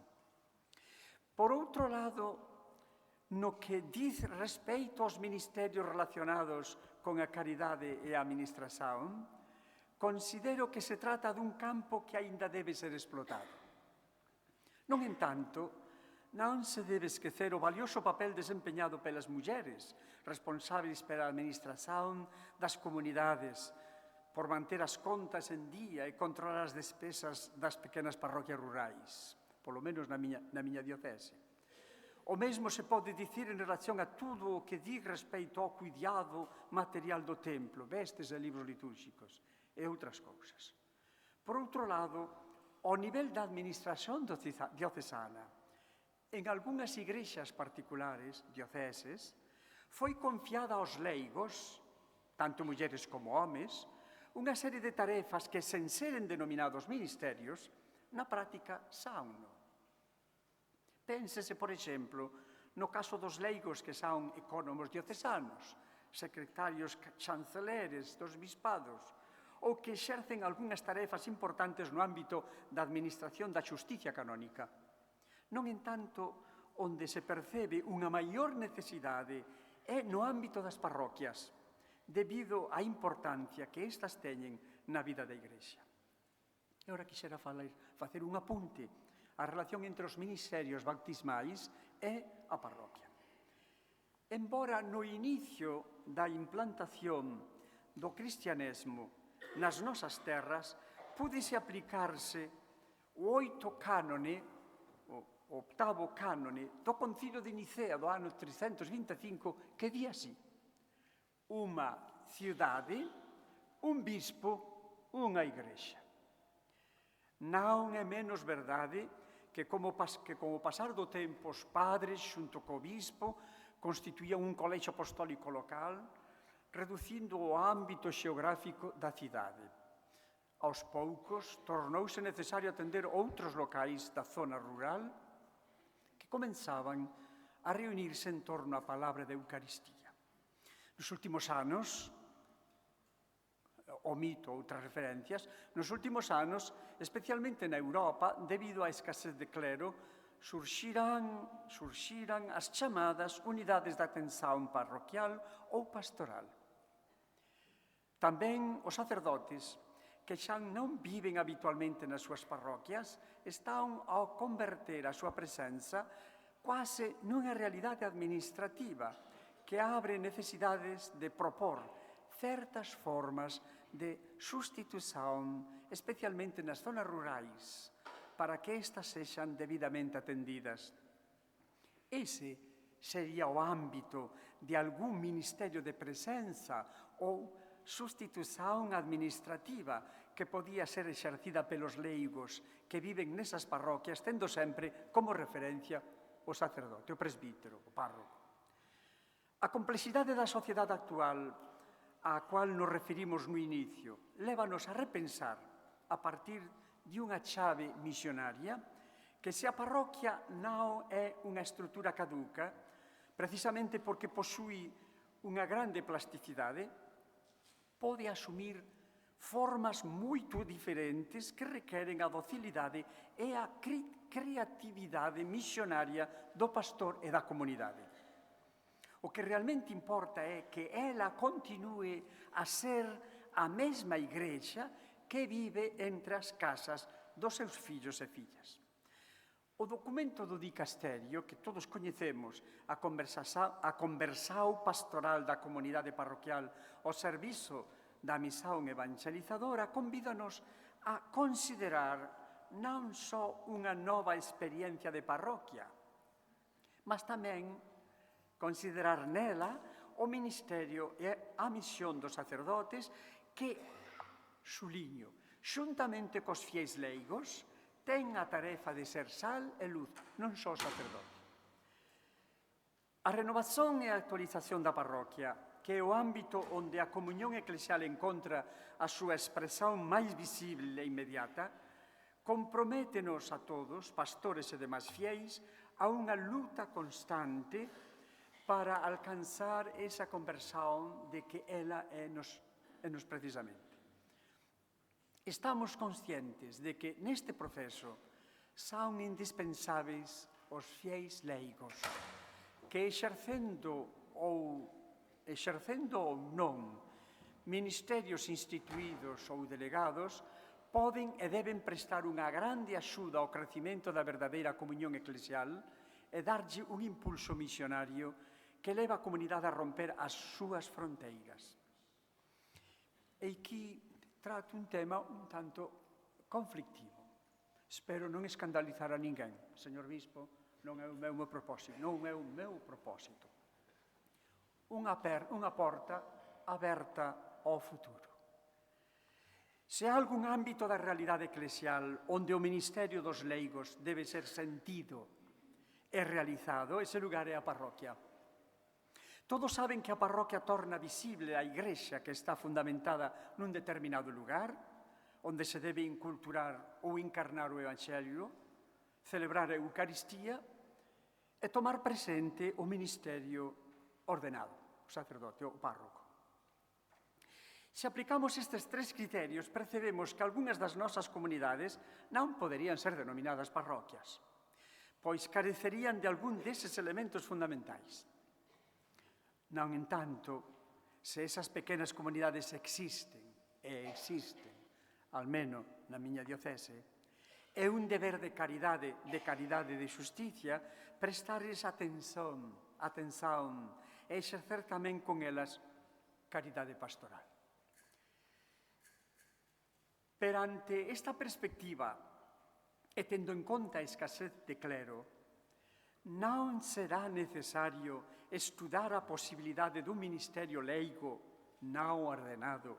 Por outro lado, no que diz respeito aos ministerios relacionados con a caridade e a administración, considero que se trata dun campo que aínda debe ser explotado. Non entanto, non se debe esquecer o valioso papel desempeñado pelas mulleres, responsáveis pela administración das comunidades, por manter as contas en día e controlar as despesas das pequenas parroquias rurais, polo menos na miña diocese. O mesmo se pode dicir en relación a tudo o que di respeito ao cuidado material do templo, vestes e libros litúrxicos e outras cousas. Por outro lado, ao nivel da administración diocesana, en algunhas igrexas particulares, dioceses, foi confiada aos leigos, tanto mulleres como homes, unha serie de tarefas que, sen seren denominados ministerios, na práctica sáuno. Pénsese, por exemplo, no caso dos leigos que son ecónomos diocesanos, secretarios chanceleres dos bispados, ou que exercen algunhas tarefas importantes no ámbito da administración da xusticia canónica. Non, en tanto, onde se percebe unha maior necesidade é no ámbito das parroquias, debido á importancia que estas teñen na vida da Igrexa. E ora quixera facer un apunte á relación entre os ministerios bautismais e a parroquia. Embora no inicio da implantación do cristianismo nas nosas terras pudese aplicarse o 8º cánone, o 8º cánone do Concilio de Nicea do ano 325, que di así: unha cidade, un bispo, unha igrexa. Non é menos verdade que como pasar do tempo os padres xunto co bispo constituían un colexio apostólico local, reducindo o ámbito xeográfico da cidade. Aos poucos, tornouse necesario atender outros locais da zona rural que comenzaban a reunirse en torno á palabra da Eucaristía. Nos últimos anos, omito outras referencias, nos últimos anos, especialmente na Europa, debido á escasez de clero, surxiran as chamadas unidades de atención parroquial ou pastoral. Tamén os sacerdotes, que xa non viven habitualmente nas súas parroquias, están ao converter a súa presenza quase nunha realidade administrativa que abre necesidades de propor certas formas de sustitución, especialmente nas zonas rurais, para que estas sexan debidamente atendidas. Ese sería o ámbito de algún ministerio de presenza ou sustitución administrativa que podía ser exercida pelos leigos que viven nesas parroquias, tendo sempre como referencia o sacerdote, o presbítero, o párroco. A complexidade da sociedade actual á cual nos referimos no inicio lévanos a repensar, a partir de unha chave misionaria, que se a parroquia non é unha estrutura caduca, precisamente porque posúe unha grande plasticidade, pode asumir formas moito diferentes que requeren a docilidade e a creatividade misionaria do pastor e da comunidade. O que realmente importa é que ela continue a ser a mesma igrexa que vive entre as casas dos seus fillos e fillas. O documento do dicasterio, que todos coñecemos, a conversao pastoral da comunidade parroquial ao servizo da misión evangelizadora, convídanos a considerar non só unha nova experiencia de parroquia, mas tamén considerar nela o ministerio e a misión dos sacerdotes que, suliño, xuntamente cos fiéis leigos, ten a tarefa de ser sal e luz, non só sacerdote. A renovación e a actualización da parroquia, que é o ámbito onde a comunión eclesial encontra a súa expresión máis visible e inmediata, comprométenos a todos, pastores e demais fiéis, a unha luta constante para alcanzar esa conversión de que ela é nos precisamente. Estamos conscientes de que neste proceso son indispensáveis os fiéis leigos, que exercendo ou non ministerios instituídos ou delegados, poden e deben prestar unha grande axuda ao crecimento da verdadeira comunión eclesial e darlle un impulso misionario que leva a comunidade a romper as súas fronteiras. E aquí trato un tema un tanto conflictivo. Espero non escandalizar a ninguén, señor Bispo, non é o meu propósito, non é o meu propósito. Unha porta aberta ao futuro. Se há algún ámbito da realidade eclesial onde o ministerio dos leigos debe ser sentido e realizado, ese lugar é a parroquia. Todos saben que a parroquia torna visible a igrexa que está fundamentada nun determinado lugar, onde se debe inculturar ou encarnar o Evangelio, celebrar a Eucaristía e tomar presente o ministerio ordenado, o sacerdote, o párroco. Se aplicamos estes 3 criterios, percebemos que algunhas das nosas comunidades non poderían ser denominadas parroquias, pois carecerían de algún deses elementos fundamentais. Non entanto, se esas pequenas comunidades existen, al menos na miña diocese, é un deber de caridade e de xusticia prestarles atención e exercer tamén con elas caridade pastoral. Perante esta perspectiva, e tendo en conta a escasez de clero, non será necesario estudar a posibilidade dun ministerio leigo non ordenado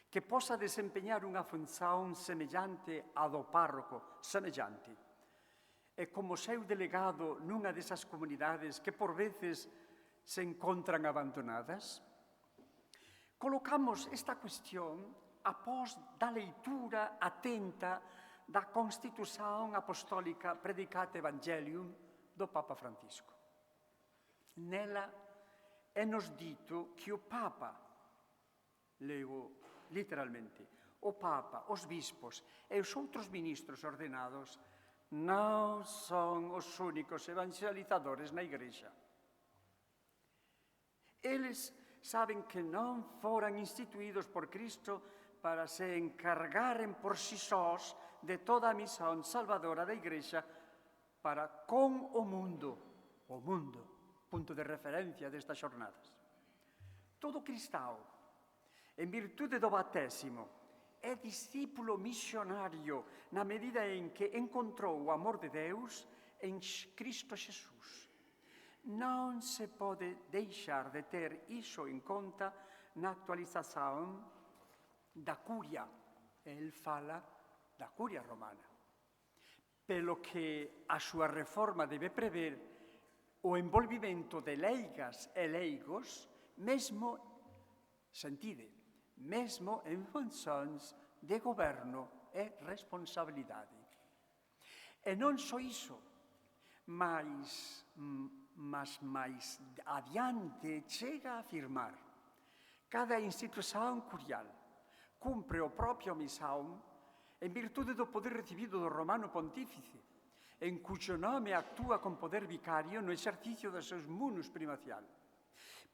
que possa desempeñar unha función semellante á do párroco, e como seu delegado nunha desas comunidades que por veces se encontran abandonadas? Colocamos esta cuestión após da leitura atenta da Constitución Apostólica Predicate Evangelium do Papa Francisco. Nela é nos dito que o Papa, leo literalmente, o Papa, os bispos e os outros ministros ordenados non son os únicos evangelizadores na Igrexa. Eles saben que non foran instituídos por Cristo para se encargaren por si sós de toda a misión salvadora da Igrexa para con o mundo, punto de referencia destas xornadas. Todo cristão, en virtude do batésimo, é discípulo misionario na medida en que encontrou o amor de Deus en Cristo Xesús. Non se pode deixar de ter iso en conta na actualización da curia. El fala da curia romana. Pelo que a súa reforma debe prever o envolvimento de leigas e leigos, mesmo en funcións de goberno e responsabilidade. E non só iso, mas máis adiante chega a afirmar: cada institución curial cumpre o propio misión en virtude do poder recibido do Romano Pontífice, en cuxo nome actúa con poder vicario no exercicio dos seus munus primacial.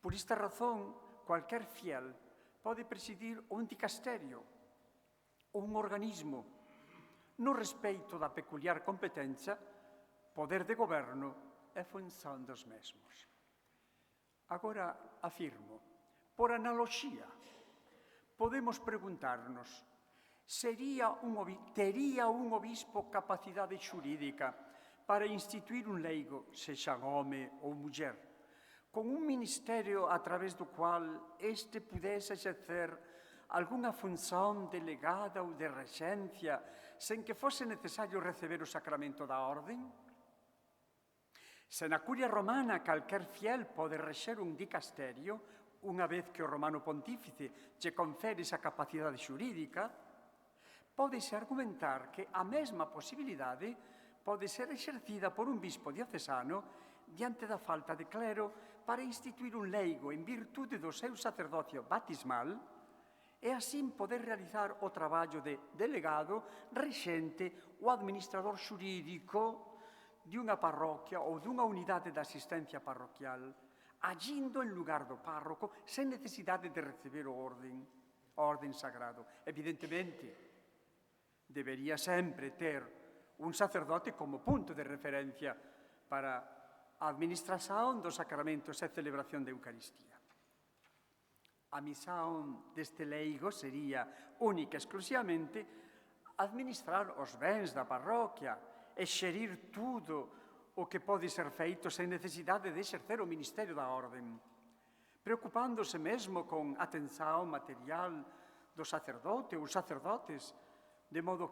Por esta razón, cualquier fiel pode presidir un dicasterio ou un organismo no respeito da peculiar competencia, poder de goberno e función dos mesmos. Agora afirmo, por analoxía, podemos preguntarnos: tería un obispo capacidade xurídica para instituir un leigo, sexa home ou muller, con un ministerio a través do cual este pudese exercer algunha función delegada ou de rexencia sen que fose necesario receber o sacramento da orden? Se na curia romana calquer fiel pode rexer un dicasterio, unha vez que o Romano Pontífice lle confere esa capacidade xurídica, pódese argumentar que a mesma posibilidade pode ser exercida por un bispo diocesano diante da falta de clero para instituir un leigo en virtude do seu sacerdocio baptismal e así poder realizar o traballo de delegado, rexente ou administrador xurídico de unha parroquia ou dunha unidade de asistencia parroquial, agindo en lugar do párroco sen necesidade de receber o orden sagrado. Evidentemente, debería sempre ter un sacerdote como punto de referencia para a administración dos sacramentos e celebración da Eucaristía. A misión deste leigo sería única e exclusivamente administrar os bens da parroquia e xerir tudo o que pode ser feito sen necesidade de exercer o ministerio da orden, preocupándose mesmo con atención material do sacerdote ou sacerdotes, de modo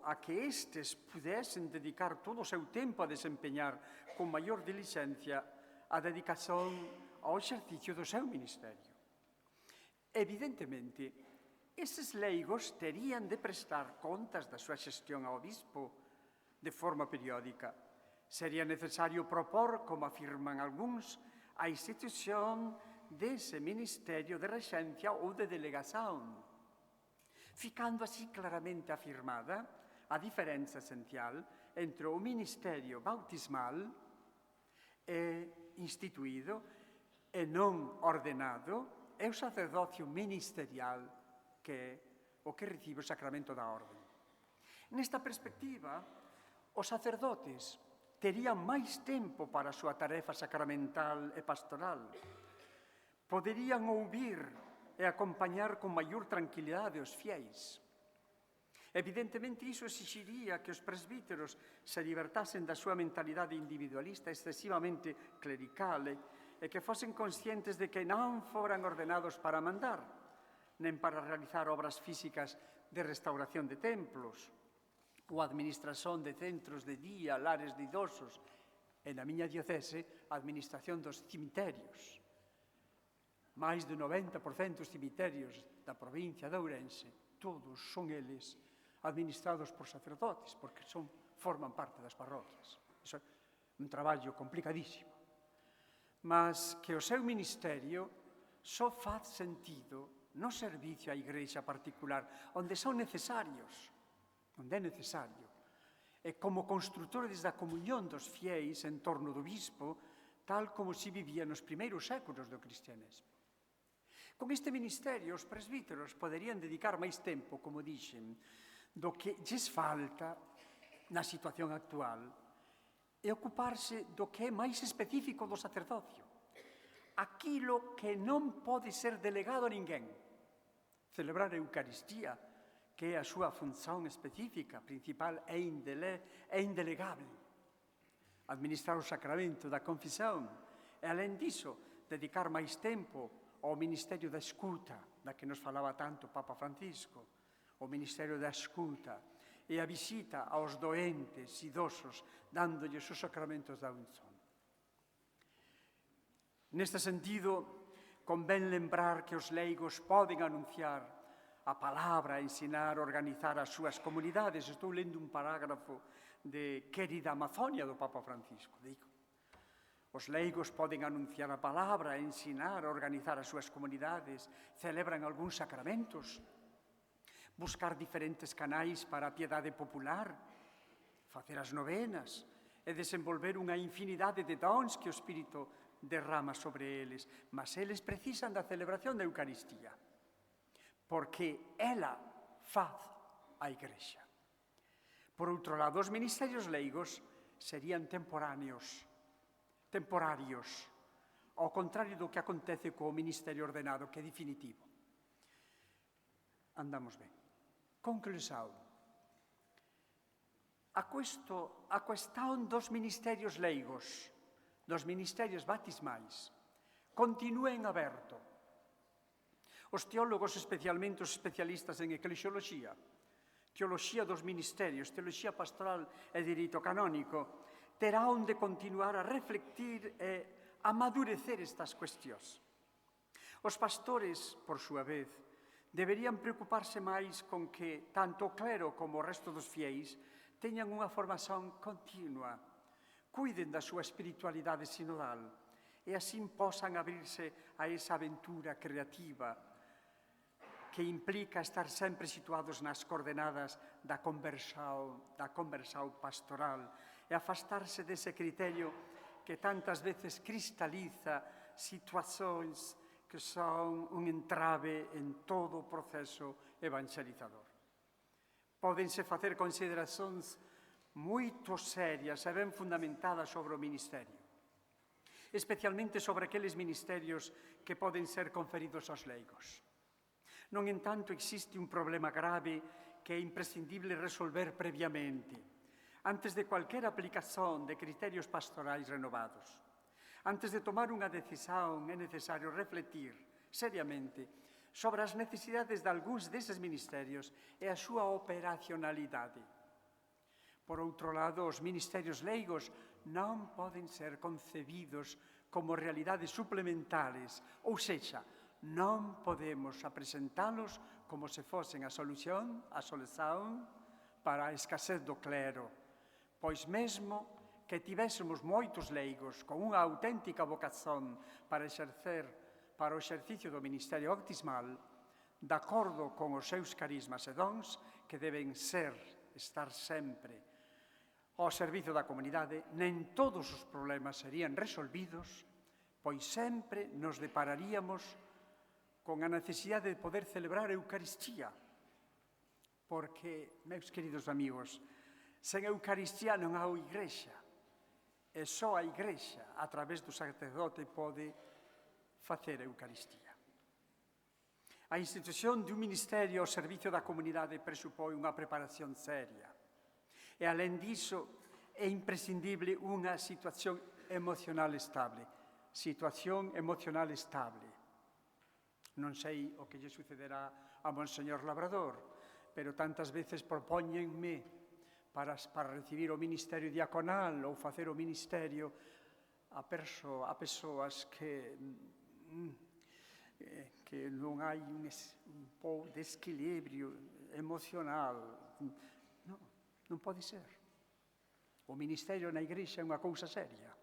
a que estes pudesen dedicar todo o seu tempo a desempeñar con maior diligencia a dedicación ao exercicio do seu ministerio. Evidentemente, esses leigos terían de prestar contas da súa xestión ao bispo de forma periódica. Sería necesario propor, como afirman algúns, a institución dese ministerio de rexencia ou de delegación, ficando así claramente afirmada a diferenza esencial entre o ministerio bautismal instituído e non ordenado e o sacerdocio ministerial, que é o que recibe o sacramento da orden. Nesta perspectiva, os sacerdotes terían máis tempo para a súa tarefa sacramental e pastoral. Poderían ouvir e acompañar con maior tranquilidade os fiéis. Evidentemente, iso exixiría que os presbíteros se libertasen da súa mentalidade individualista excesivamente clerical e que fosen conscientes de que non foran ordenados para mandar, nen para realizar obras físicas de restauración de templos ou administración de centros de día, lares de idosos, e na miña diocese, a administración dos cimiterios. Mais do 90% dos cimiterios da provincia de Ourense, todos son eles administrados por sacerdotes, porque forman parte das parroquias. Iso é un traballo complicadísimo. Mas que o seu ministerio só faz sentido no servicio á Igrexa particular, onde son necesarios, onde é necesario, e como construtores da comunión dos fiéis en torno do bispo, tal como se vivía nos primeiros séculos do cristianismo. Con este ministerio, os presbíteros poderían dedicar máis tempo, como dixen, do que lles falta na situación actual e ocuparse do que é máis específico do sacerdocio. Aquilo que non pode ser delegado a ninguén. Celebrar a Eucaristía, que é a súa función específica, principal e indelegable. Administrar o sacramento da confesión e, alén diso, dedicar máis tempo ao ministerio da escuta, da que nos falaba tanto o Papa Francisco, o ministerio da escuta e a visita aos doentes, idosos, dándolles os sacramentos da unción. Neste sentido, convén lembrar que os leigos poden anunciar a palabra, ensinar, organizar as súas comunidades. Estou lendo un parágrafo de Querida Amazonia do Papa Francisco. Digo, os leigos poden anunciar a palabra, ensinar, organizar as súas comunidades, celebran algúns sacramentos, buscar diferentes canais para a piedade popular, facer as novenas e desenvolver unha infinidade de dons que o Espírito derrama sobre eles, mas eles precisan da celebración da Eucaristía, porque ela faz a Igrexa. Por outro lado, os ministerios leigos serían temporarios, ao contrario do que acontece co ministerio ordenado, que é definitivo. Andamos ben. Conclusión. A cuestión dos ministerios leigos, dos ministerios batismais, continúa en aberto. Os teólogos, especialmente os especialistas en eclesioloxía, teoloxía dos ministerios, teoloxía pastoral e direito canónico, terán de continuar a reflectir e a madurecer estas cuestións. Os pastores, por súa vez, deberían preocuparse máis con que tanto o clero como o resto dos fiéis teñan unha formación continua, cuiden da súa espiritualidade sinodal e así posan abrirse a esa aventura creativa que implica estar sempre situados nas coordenadas da conversao pastoral e afastarse dese criterio que tantas veces cristaliza situacións que son un entrave en todo o proceso evangelizador. Pódense facer consideracións moito serias e ben fundamentadas sobre o ministerio, especialmente sobre aqueles ministerios que poden ser conferidos aos leigos. Non entanto existe un problema grave que é imprescindible resolver previamente, antes de cualquier aplicación de criterios pastorais renovados. Antes de tomar unha decisión é necesario refletir seriamente sobre as necesidades de algúns deses ministerios e a súa operacionalidade. Por outro lado, os ministerios leigos non poden ser concebidos como realidades suplementares, ou sexa, non podemos apresentalos como se fosen a solución para a escasez do clero, pois mesmo que tivésemos moitos leigos con unha auténtica vocación para o exercicio do ministerio bautismal, de acordo con os seus carismas e dons, que deben estar sempre ao servizo da comunidade, nen todos os problemas serían resolvidos, pois sempre nos depararíamos con a necesidade de poder celebrar a Eucaristía. Porque, meus queridos amigos, sen Eucaristía non há Igrexa. E só a Igrexa, a través do sacerdote, pode facer a Eucaristía. A institución de un ministerio ao servicio da comunidade presupón unha preparación seria. E, alén diso, é imprescindible unha situación emocional estable. Situación emocional estable. Non sei o que lle sucederá a Monseñor Labrador, pero tantas veces propóñenme para recibir o ministerio diaconal ou facer o ministerio a persoas que non hai un pouco de equilibrio emocional. Non pode ser. O ministerio na Igrexa é unha cousa seria.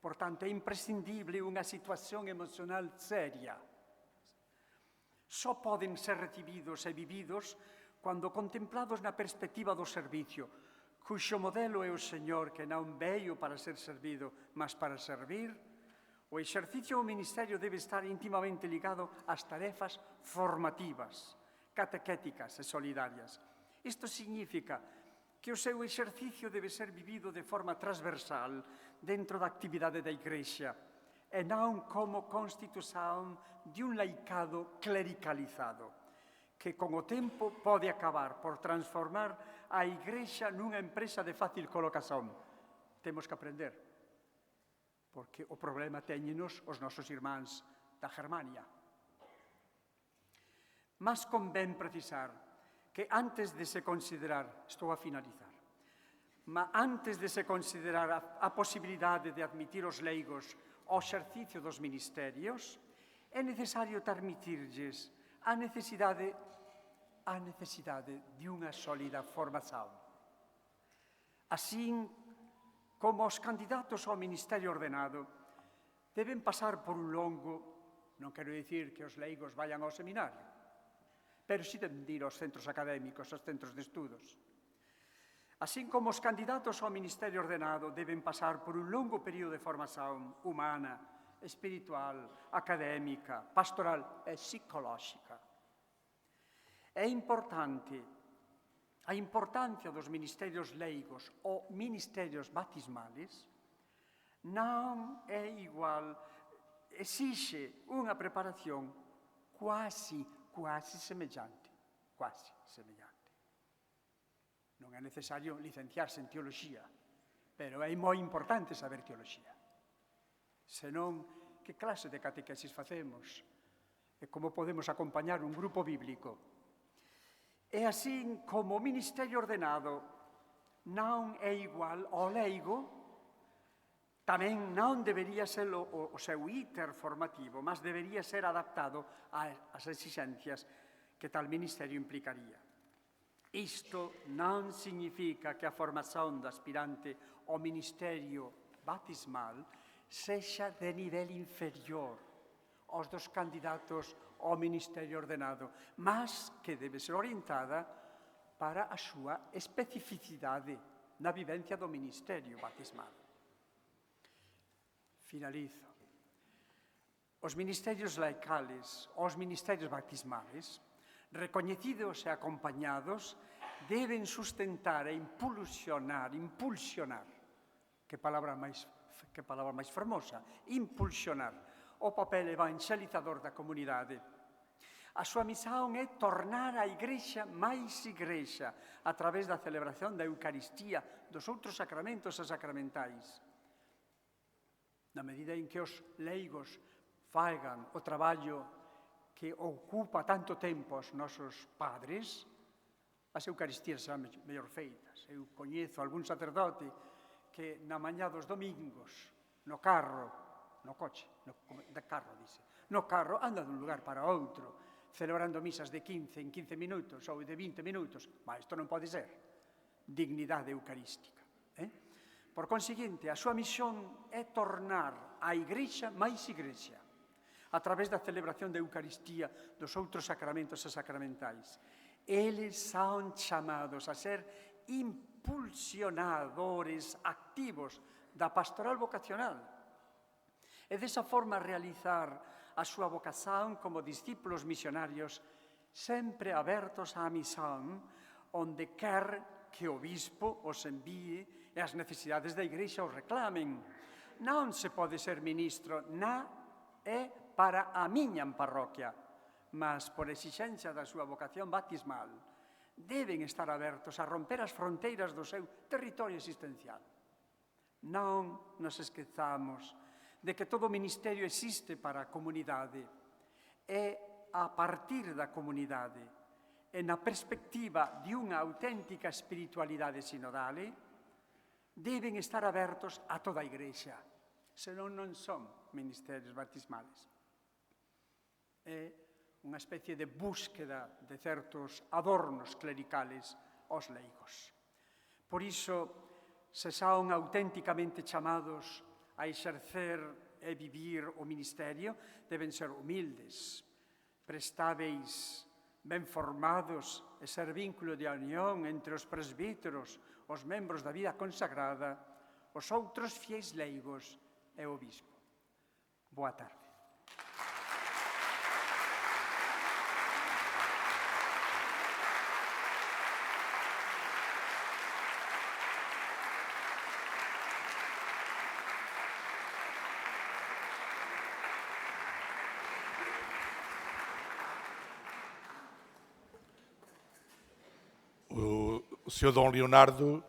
Por tanto, é imprescindible unha situación emocional seria. Só poden ser recibidos e vividos cando contemplados na perspectiva do servicio, cuxo modelo é o Señor que non veio para ser servido, mas para servir. O exercicio do ministerio debe estar intimamente ligado ás tarefas formativas, catequéticas e solidarias. Isto significa que o seu exercicio debe ser vivido de forma transversal dentro da actividade da Igrexa e non como constitución de un laicado clericalizado, que con o tempo pode acabar por transformar a Igrexa nunha empresa de fácil colocación. Temos que aprender, porque o problema téñenos os nosos irmáns da Germania. Mas convén precisar que antes de se considerar, estou a finalizar, antes de se considerar a posibilidade de admitir os leigos ao exercicio dos ministerios, é necesario transmitirlles a necesidade de unha sólida formación. Así como os candidatos ao ministerio ordenado deben pasar por un longo, non quero dicir que os leigos vayan ao seminario, pero si deben ir aos centros académicos, aos centros de estudos. Así como os candidatos ao ministerio ordenado deben pasar por un longo período de formación humana, espiritual, académica, pastoral e psicolóxica. É importante a importancia dos ministerios leigos ou ministerios bautismales non é igual, exixe unha preparación quasi semellante. Non é necesario licenciarse en teoloxía, pero é moi importante saber teoloxía. Senón, que clase de catequesis facemos? E como podemos acompañar un grupo bíblico? E así como o ministerio ordenado non é igual ao leigo, tamén non debería ser o seu íter formativo, mas debería ser adaptado ás exixencias que tal ministerio implicaría. Isto non significa que a formación do aspirante ao ministerio bautismal sexa de nivel inferior aos dos candidatos ao ministerio ordenado, mas que debe ser orientada para a súa especificidade na vivencia do ministerio bautismal. Finalizo. Os ministerios laicales, os ministerios bautismales, recoñecidos e acompañados, deben sustentar e impulsionar, que palabra máis fermosa, impulsionar o papel evangelizador da comunidade, A súa misión é tornar a Igrexa máis Igrexa a través da celebración da Eucaristía, dos outros sacramentos e sacramentais. Na medida en que os leigos fagan o traballo que ocupa tanto tempo os nosos padres, as Eucaristías serán mellor feitas. Eu coñezo algún sacerdote que na mañá dos domingos, no carro, no coche, no carro, anda dun lugar para outro, celebrando misas de 15 en 15 minutos ou de 20 minutos. Mas isto non pode ser dignidade eucarística. Por conseguinte, a súa misión é tornar a Igrexa máis Igrexa a través da celebración da Eucaristía, dos outros sacramentos e sacramentais. Eles son chamados a ser impulsionadores activos da pastoral vocacional e desa forma realizar a súa vocación como discípulos misionarios sempre abertos á misión onde quer que o bispo os envíe e as necesidades da Igrexa os reclamen. Non se pode ser ministro é para a miña parroquia, mas por exixencia da súa vocación bautismal deben estar abertos a romper as fronteiras do seu territorio existencial. Non nos esquezamos de que todo ministerio existe para a comunidade e a partir da comunidade e na perspectiva de unha auténtica espiritualidade sinodale deben estar abertos a toda a Igrexa, senón non son ministerios bautismales. É unha especie de búsqueda de certos adornos clericales aos leigos. Por iso, se son auténticamente chamados a exercer e vivir o ministerio, deben ser humildes, prestáveis, ben formados e ser vínculo de unión entre os presbíteros, os membros da vida consagrada, os outros fiéis leigos e o bispo. Boa tarde. O Sr. Dom Leonardo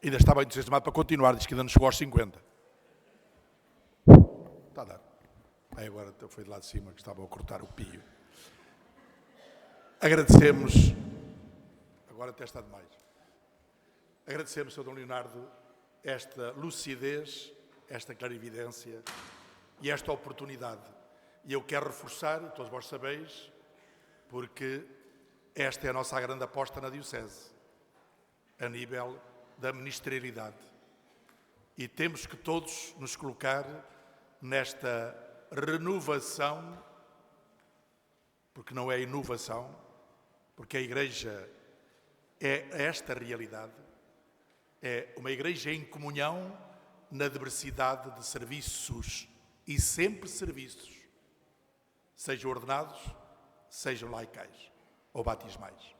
ainda estava entusiasmado para continuar, diz que ainda não chegou aos 50. Está a dar. Aí agora foi de lá de cima que estava a cortar o pio. Agradecemos, agora até está demais, agradecemos, Sr. Dom Leonardo, esta lucidez, esta clarividência e esta oportunidade. E eu quero reforçar, todos vós sabeis, porque esta é a nossa grande aposta na Diocese, a nível da ministerialidade. E temos que todos nos colocar nesta renovação, porque não é inovação, porque a Igreja é esta realidade, é uma Igreja em comunhão na diversidade de serviços e sempre serviços, sejam ordenados, sejam laicais ou batismais.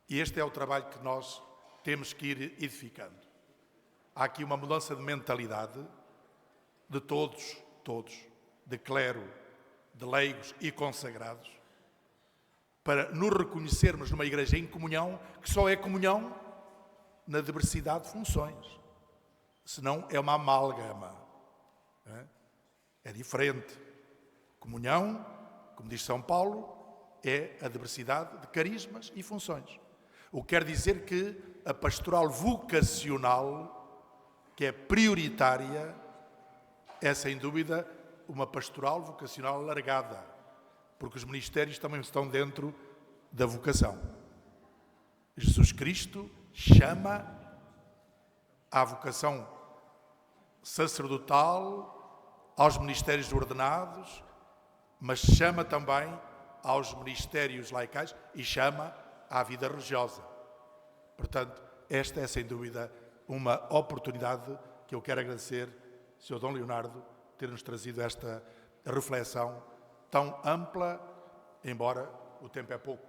E este é o trabalho que nós temos que ir edificando. Há aqui uma mudança de mentalidade de todos, de clero, de leigos e consagrados, para nos reconhecermos numa Igreja em comunhão, que só é comunhão na diversidade de funções. Senão é uma amálgama. É diferente. Comunhão, como diz São Paulo, é a diversidade de carismas e funções. O que quer dizer que a pastoral vocacional, que é prioritária, é sem dúvida uma pastoral vocacional alargada, porque os ministérios também estão dentro da vocação. Jesus Cristo chama à vocação sacerdotal, aos ministérios ordenados, mas chama também aos ministérios laicais e chama à vida religiosa. Portanto, esta é sem dúvida uma oportunidade que eu quero agradecer, Sr. Dom Leonardo, ter-nos trazido esta reflexão tão ampla, embora o tempo é pouco.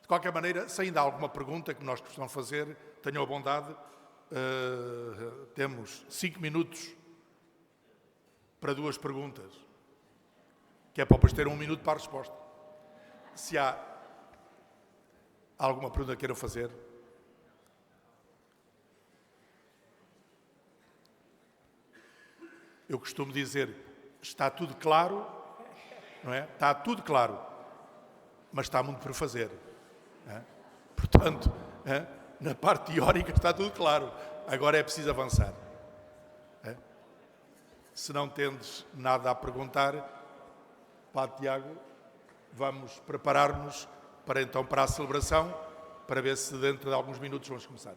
De qualquer maneira, se ainda há alguma pergunta que nós precisamos fazer, tenham a bondade, temos 5 minutos para 2 perguntas. que é para depois ter 1 minuto para a resposta. Se há alguma pergunta que queiram fazer. Eu costumo dizer, está tudo claro, não é? Está tudo claro, mas está muito por fazer. Não é? Portanto, na parte teórica está tudo claro, agora é preciso avançar. É? Se não tendes nada a perguntar, Padre Tiago, vamos preparar-nos para a celebração, para ver se dentro de alguns minutos vamos começar.